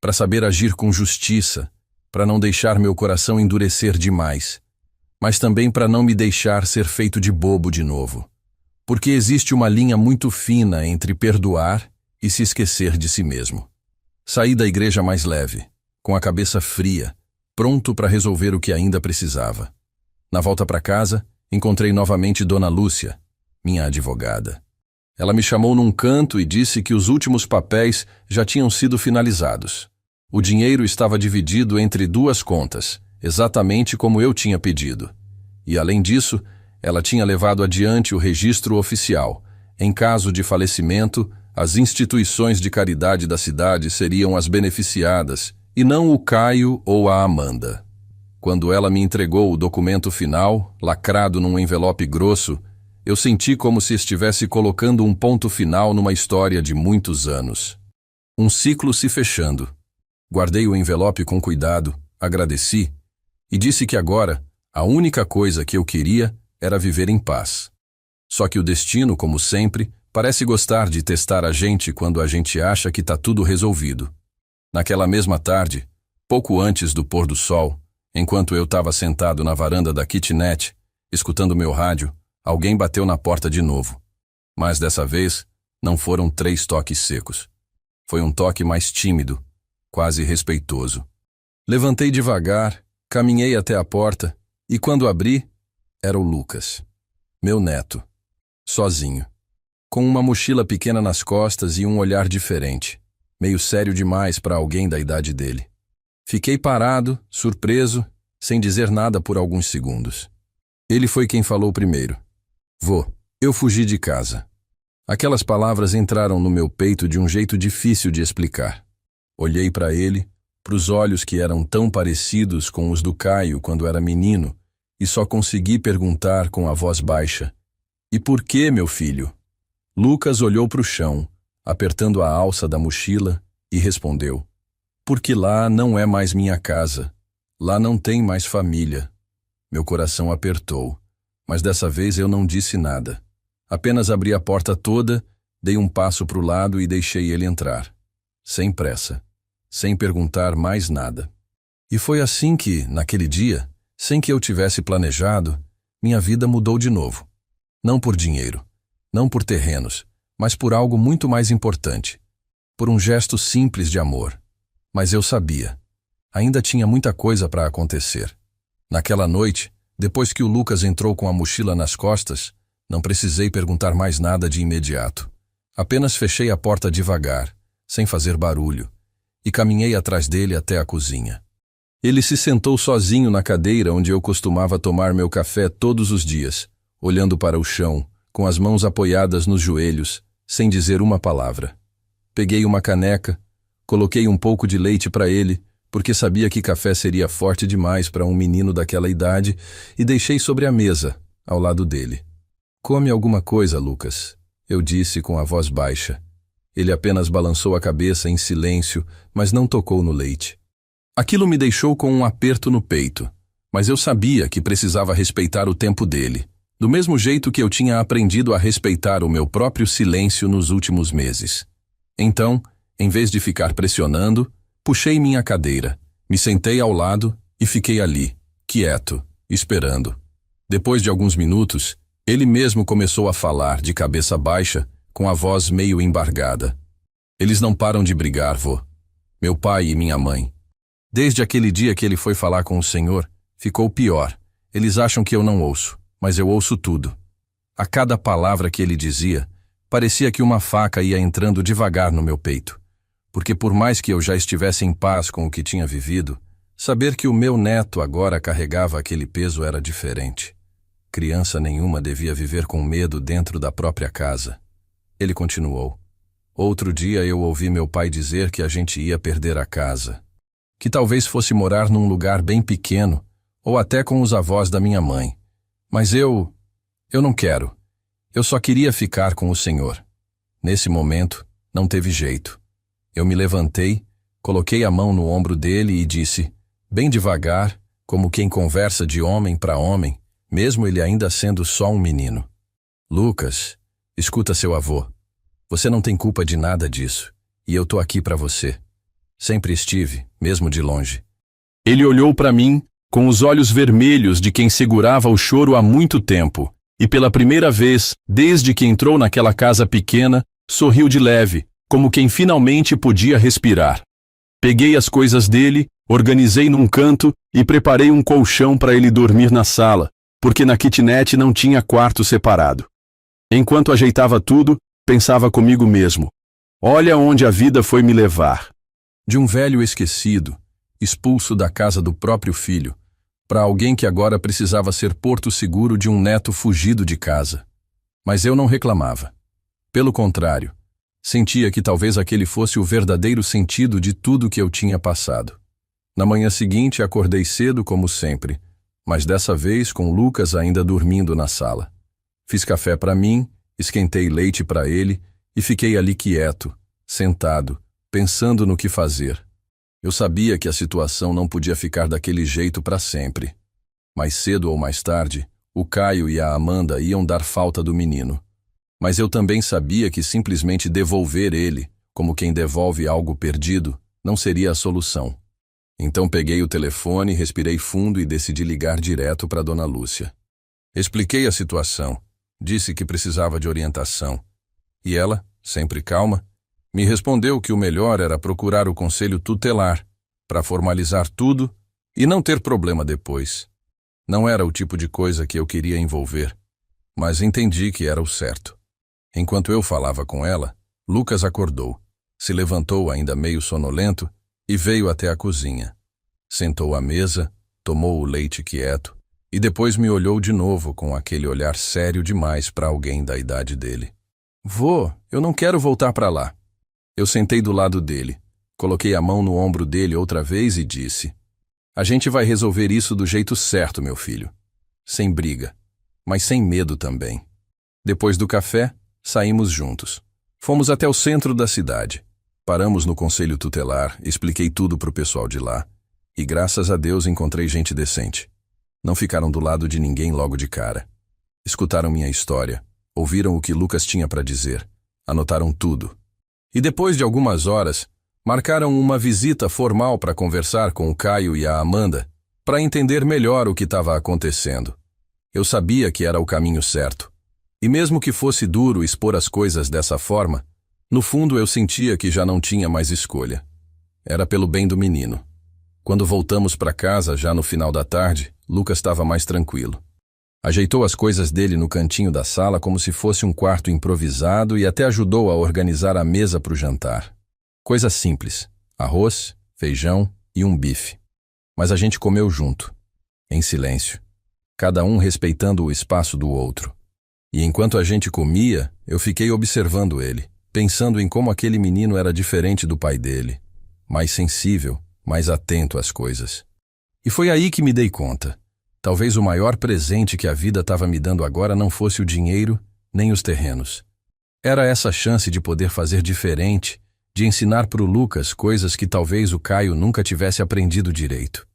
para saber agir com justiça, para não deixar meu coração endurecer demais, mas também para não me deixar ser feito de bobo de novo. Porque existe uma linha muito fina entre perdoar e se esquecer de si mesmo. Saí da igreja mais leve, com a cabeça fria, pronto para resolver o que ainda precisava. Na volta para casa, encontrei novamente Dona Lúcia, minha advogada. Ela me chamou num canto e disse que os últimos papéis já tinham sido finalizados. O dinheiro estava dividido entre duas contas, exatamente como eu tinha pedido. E, além disso, ela tinha levado adiante o registro oficial. Em caso de falecimento, as instituições de caridade da cidade seriam as beneficiadas, e não o Caio ou a Amanda. Quando ela me entregou o documento final, lacrado num envelope grosso, eu senti como se estivesse colocando um ponto final numa história de muitos anos. Um ciclo se fechando. Guardei o envelope com cuidado, agradeci e disse que agora a única coisa que eu queria era viver em paz. Só que o destino, como sempre, parece gostar de testar a gente quando a gente acha que tá tudo resolvido. Naquela mesma tarde, pouco antes do pôr do sol, enquanto eu estava sentado na varanda da kitnet, escutando meu rádio, alguém bateu na porta de novo. Mas dessa vez, não foram 3 toques secos. Foi um toque mais tímido, quase respeitoso. Levantei devagar, caminhei até a porta e quando abri, era o Lucas, meu neto, sozinho, com uma mochila pequena nas costas e um olhar diferente, meio sério demais para alguém da idade dele. Fiquei parado, surpreso, sem dizer nada por alguns segundos. Ele foi quem falou primeiro. Vô, eu fugi de casa. Aquelas palavras entraram no meu peito de um jeito difícil de explicar. Olhei para ele, para os olhos que eram tão parecidos com os do Caio quando era menino, e só consegui perguntar com a voz baixa: E por que, meu filho? Lucas olhou para o chão, apertando a alça da mochila, e respondeu: Porque lá não é mais minha casa. Lá não tem mais família. Meu coração apertou, mas dessa vez eu não disse nada. Apenas abri a porta toda, dei um passo para o lado e deixei ele entrar. Sem pressa, sem perguntar mais nada. E foi assim que, naquele dia, sem que eu tivesse planejado, minha vida mudou de novo. Não por dinheiro, não por terrenos, mas por algo muito mais importante. Por um gesto simples de amor. Mas eu sabia. Ainda tinha muita coisa para acontecer. Naquela noite, depois que o Lucas entrou com a mochila nas costas, não precisei perguntar mais nada de imediato. Apenas fechei a porta devagar, sem fazer barulho, e caminhei atrás dele até a cozinha. Ele se sentou sozinho na cadeira onde eu costumava tomar meu café todos os dias, olhando para o chão, com as mãos apoiadas nos joelhos, sem dizer uma palavra. Peguei uma caneca, coloquei um pouco de leite para ele, porque sabia que café seria forte demais para um menino daquela idade, e deixei sobre a mesa, ao lado dele. Come alguma coisa, Lucas, eu disse com a voz baixa. Ele apenas balançou a cabeça em silêncio, mas não tocou no leite. Aquilo me deixou com um aperto no peito, mas eu sabia que precisava respeitar o tempo dele, do mesmo jeito que eu tinha aprendido a respeitar o meu próprio silêncio nos últimos meses. Então, em vez de ficar pressionando, puxei minha cadeira, me sentei ao lado e fiquei ali, quieto, esperando. Depois de alguns minutos, ele mesmo começou a falar de cabeça baixa, com a voz meio embargada. Eles não param de brigar, vô. Meu pai e minha mãe. Desde aquele dia que ele foi falar com o Senhor, ficou pior. Eles acham que eu não ouço, mas eu ouço tudo. A cada palavra que ele dizia, parecia que uma faca ia entrando devagar no meu peito. Porque por mais que eu já estivesse em paz com o que tinha vivido, saber que o meu neto agora carregava aquele peso era diferente. Criança nenhuma devia viver com medo dentro da própria casa. Ele continuou. Outro dia eu ouvi meu pai dizer que a gente ia perder a casa. Que talvez fosse morar num lugar bem pequeno, ou até com os avós da minha mãe. Mas eu não quero. Eu só queria ficar com o Senhor. Nesse momento, não teve jeito. Eu me levantei, coloquei a mão no ombro dele e disse, bem devagar, como quem conversa de homem para homem, mesmo ele ainda sendo só um menino. Lucas, escuta seu avô. Você não tem culpa de nada disso, e eu tô aqui para você. Sempre estive, mesmo de longe. Ele olhou para mim, com os olhos vermelhos de quem segurava o choro há muito tempo, e pela primeira vez, desde que entrou naquela casa pequena, sorriu de leve, como quem finalmente podia respirar. Peguei as coisas dele, organizei num canto e preparei um colchão para ele dormir na sala, porque na kitnet não tinha quarto separado. Enquanto ajeitava tudo, pensava comigo mesmo. Olha onde a vida foi me levar. De um velho esquecido, expulso da casa do próprio filho, para alguém que agora precisava ser porto seguro de um neto fugido de casa. Mas eu não reclamava. Pelo contrário, sentia que talvez aquele fosse o verdadeiro sentido de tudo que eu tinha passado. Na manhã seguinte acordei cedo como sempre, mas dessa vez com Lucas ainda dormindo na sala. Fiz café para mim, esquentei leite para ele e fiquei ali quieto, sentado, pensando no que fazer. Eu sabia que a situação não podia ficar daquele jeito para sempre. Mais cedo ou mais tarde, o Caio e a Amanda iam dar falta do menino. Mas eu também sabia que simplesmente devolver ele, como quem devolve algo perdido, não seria a solução. Então peguei o telefone, respirei fundo e decidi ligar direto para Dona Lúcia. Expliquei a situação, disse que precisava de orientação. E ela, sempre calma, me respondeu que o melhor era procurar o conselho tutelar para formalizar tudo e não ter problema depois. Não era o tipo de coisa que eu queria envolver, mas entendi que era o certo. Enquanto eu falava com ela, Lucas acordou, se levantou ainda meio sonolento e veio até a cozinha. Sentou à mesa, tomou o leite quieto e depois me olhou de novo com aquele olhar sério demais para alguém da idade dele. Vô, eu não quero voltar para lá. Eu sentei do lado dele, coloquei a mão no ombro dele outra vez e disse: a gente vai resolver isso do jeito certo, meu filho. Sem briga, mas sem medo também. Depois do café, saímos juntos. Fomos até o centro da cidade. Paramos no conselho tutelar, expliquei tudo pro pessoal de lá. E graças a Deus encontrei gente decente. Não ficaram do lado de ninguém logo de cara. Escutaram minha história, ouviram o que Lucas tinha para dizer, anotaram tudo. E depois de algumas horas, marcaram uma visita formal para conversar com o Caio e a Amanda, para entender melhor o que estava acontecendo. Eu sabia que era o caminho certo. E mesmo que fosse duro expor as coisas dessa forma, no fundo eu sentia que já não tinha mais escolha. Era pelo bem do menino. Quando voltamos para casa, já no final da tarde, Lucas estava mais tranquilo. Ajeitou as coisas dele no cantinho da sala como se fosse um quarto improvisado e até ajudou a organizar a mesa para o jantar. Coisa simples, arroz, feijão e um bife. Mas a gente comeu junto, em silêncio, cada um respeitando o espaço do outro. E enquanto a gente comia, eu fiquei observando ele, pensando em como aquele menino era diferente do pai dele, mais sensível, mais atento às coisas. E foi aí que me dei conta. Talvez o maior presente que a vida estava me dando agora não fosse o dinheiro, nem os terrenos. Era essa chance de poder fazer diferente, de ensinar para o Lucas coisas que talvez o Caio nunca tivesse aprendido direito.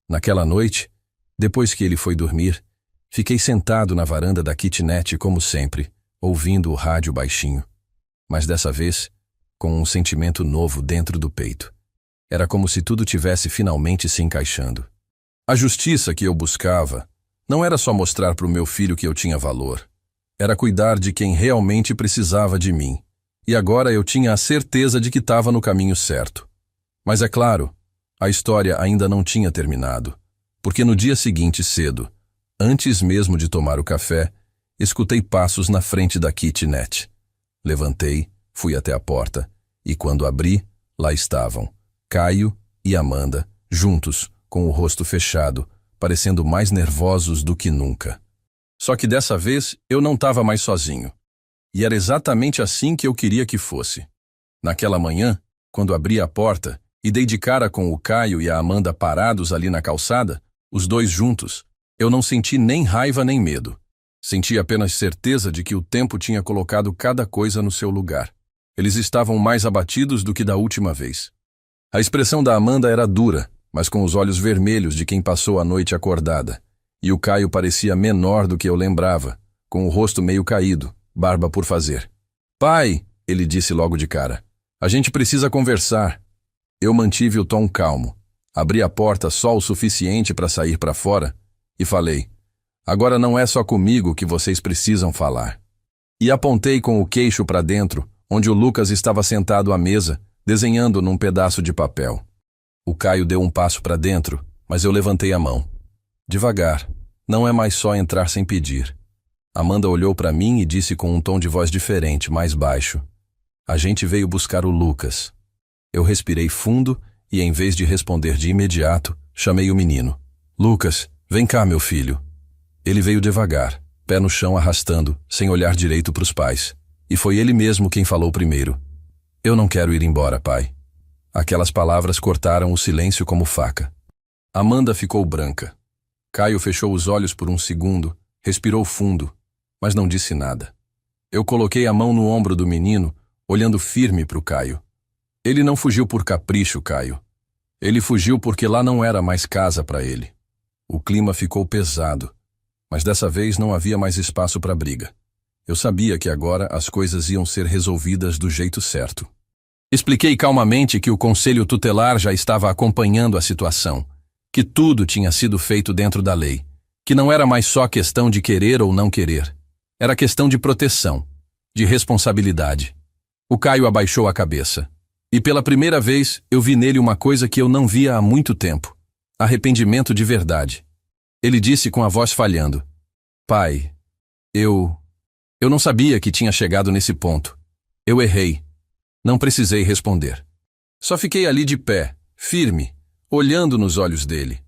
Naquela noite, depois que ele foi dormir, fiquei sentado na varanda da kitnet como sempre, ouvindo o rádio baixinho. Mas dessa vez, com um sentimento novo dentro do peito. Era como se tudo tivesse finalmente se encaixando. A justiça que eu buscava não era só mostrar para o meu filho que eu tinha valor. Era cuidar de quem realmente precisava de mim. E agora eu tinha a certeza de que estava no caminho certo. Mas é claro, a história ainda não tinha terminado. Porque no dia seguinte cedo, antes mesmo de tomar o café, escutei passos na frente da kitnet. Levantei, fui até a porta, e quando abri, lá estavam Caio e Amanda, juntos, com o rosto fechado, parecendo mais nervosos do que nunca. Só que dessa vez eu não estava mais sozinho. E era exatamente assim que eu queria que fosse. Naquela manhã, quando abri a porta e dei de cara com o Caio e a Amanda parados ali na calçada, os dois juntos, eu não senti nem raiva nem medo. Senti apenas certeza de que o tempo tinha colocado cada coisa no seu lugar. Eles estavam mais abatidos do que da última vez. A expressão da Amanda era dura, mas com os olhos vermelhos de quem passou a noite acordada. E o Caio parecia menor do que eu lembrava, com o rosto meio caído, barba por fazer. Pai, ele disse logo de cara, a gente precisa conversar. Eu mantive o tom calmo, abri a porta só o suficiente para sair para fora e falei, agora não é só comigo que vocês precisam falar. E apontei com o queixo para dentro, onde o Lucas estava sentado à mesa, desenhando num pedaço de papel. O Caio deu um passo para dentro, mas eu levantei a mão. Devagar, não é mais só entrar sem pedir. Amanda olhou para mim e disse com um tom de voz diferente, mais baixo. A gente veio buscar o Lucas. Eu respirei fundo e, em vez de responder de imediato, chamei o menino. Lucas, vem cá, meu filho. Ele veio devagar, pé no chão arrastando, sem olhar direito para os pais. E foi ele mesmo quem falou primeiro. Eu não quero ir embora, pai. Aquelas palavras cortaram o silêncio como faca. Amanda ficou branca. Caio fechou os olhos por um segundo, respirou fundo, mas não disse nada. Eu coloquei a mão no ombro do menino, olhando firme para o Caio. Ele não fugiu por capricho, Caio. Ele fugiu porque lá não era mais casa para ele. O clima ficou pesado, mas dessa vez não havia mais espaço para briga. Eu sabia que agora as coisas iam ser resolvidas do jeito certo. Expliquei calmamente que o conselho tutelar já estava acompanhando a situação, que tudo tinha sido feito dentro da lei, que não era mais só questão de querer ou não querer. Era questão de proteção, de responsabilidade. O Caio abaixou a cabeça. E pela primeira vez eu vi nele uma coisa que eu não via há muito tempo. Arrependimento de verdade. Ele disse com a voz falhando: Pai, eu não sabia que tinha chegado nesse ponto. Eu errei. Não precisei responder. Só fiquei ali de pé, firme, olhando nos olhos dele.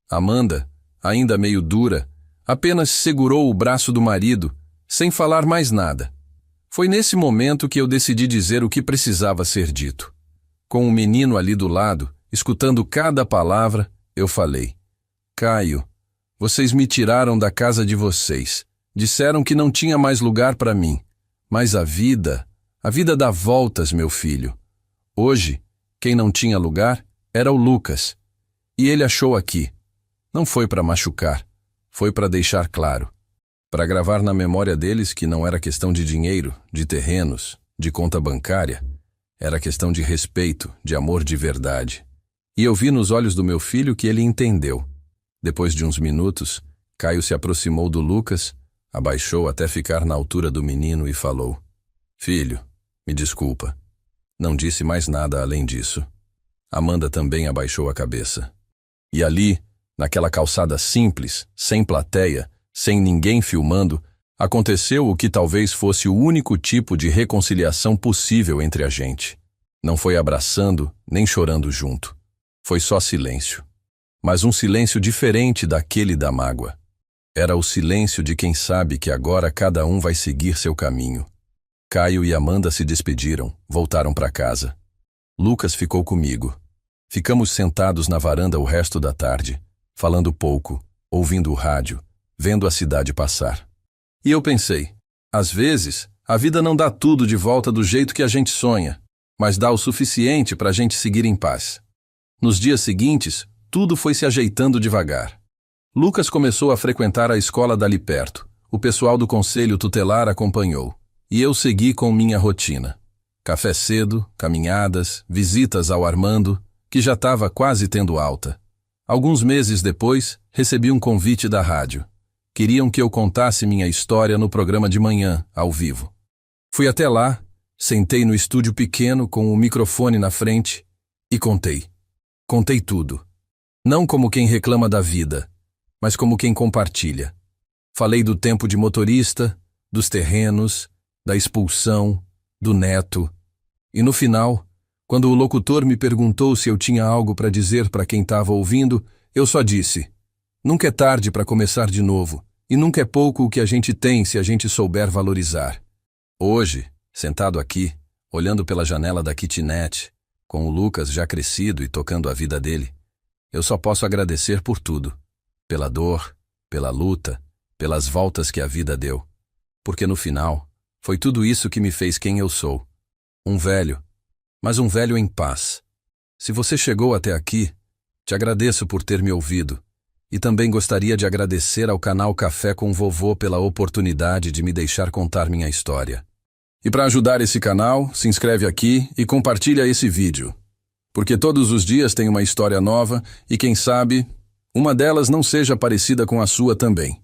Amanda, ainda meio dura, apenas segurou o braço do marido, sem falar mais nada. Foi nesse momento que eu decidi dizer o que precisava ser dito. Com o menino ali do lado, escutando cada palavra, eu falei: Caio, vocês me tiraram da casa de vocês. Disseram que não tinha mais lugar para mim. Mas a vida dá voltas, meu filho. Hoje, quem não tinha lugar era o Lucas. E ele achou aqui. Não foi para machucar, foi para deixar claro. Para gravar na memória deles que não era questão de dinheiro, de terrenos, de conta bancária. Era questão de respeito, de amor de verdade. E eu vi nos olhos do meu filho que ele entendeu. Depois de uns minutos, Caio se aproximou do Lucas, abaixou até ficar na altura do menino e falou: Filho, me desculpa. Não disse mais nada além disso. Amanda também abaixou a cabeça. E ali, naquela calçada simples, sem plateia, sem ninguém filmando, aconteceu o que talvez fosse o único tipo de reconciliação possível entre a gente. Não foi abraçando, nem chorando junto. Foi só silêncio. Mas um silêncio diferente daquele da mágoa. Era o silêncio de quem sabe que agora cada um vai seguir seu caminho. Caio e Amanda se despediram, voltaram para casa. Lucas ficou comigo. Ficamos sentados na varanda o resto da tarde, falando pouco, ouvindo o rádio, vendo a cidade passar. E eu pensei, às vezes, a vida não dá tudo de volta do jeito que a gente sonha, mas dá o suficiente para a gente seguir em paz. Nos dias seguintes, tudo foi se ajeitando devagar. Lucas começou a frequentar a escola dali perto. O pessoal do conselho tutelar acompanhou. E eu segui com minha rotina. Café cedo, caminhadas, visitas ao Armando, que já estava quase tendo alta. Alguns meses depois, recebi um convite da rádio. Queriam que eu contasse minha história no programa de manhã, ao vivo. Fui até lá, sentei no estúdio pequeno com o microfone na frente e contei. Contei tudo. Não como quem reclama da vida, mas como quem compartilha. Falei do tempo de motorista, dos terrenos, da expulsão, do neto. E no final, quando o locutor me perguntou se eu tinha algo para dizer para quem estava ouvindo, eu só disse: nunca é tarde para começar de novo, e nunca é pouco o que a gente tem se a gente souber valorizar. Hoje, sentado aqui, olhando pela janela da kitnet, com o Lucas já crescido e tocando a vida dele, eu só posso agradecer por tudo. Pela dor, pela luta, pelas voltas que a vida deu. Porque no final, foi tudo isso que me fez quem eu sou. Um velho, mas um velho em paz. Se você chegou até aqui, te agradeço por ter me ouvido. E também gostaria de agradecer ao canal Café com Vovô pela oportunidade de me deixar contar minha história. E para ajudar esse canal, se inscreve aqui e compartilha esse vídeo. Porque todos os dias tem uma história nova e quem sabe, uma delas não seja parecida com a sua também.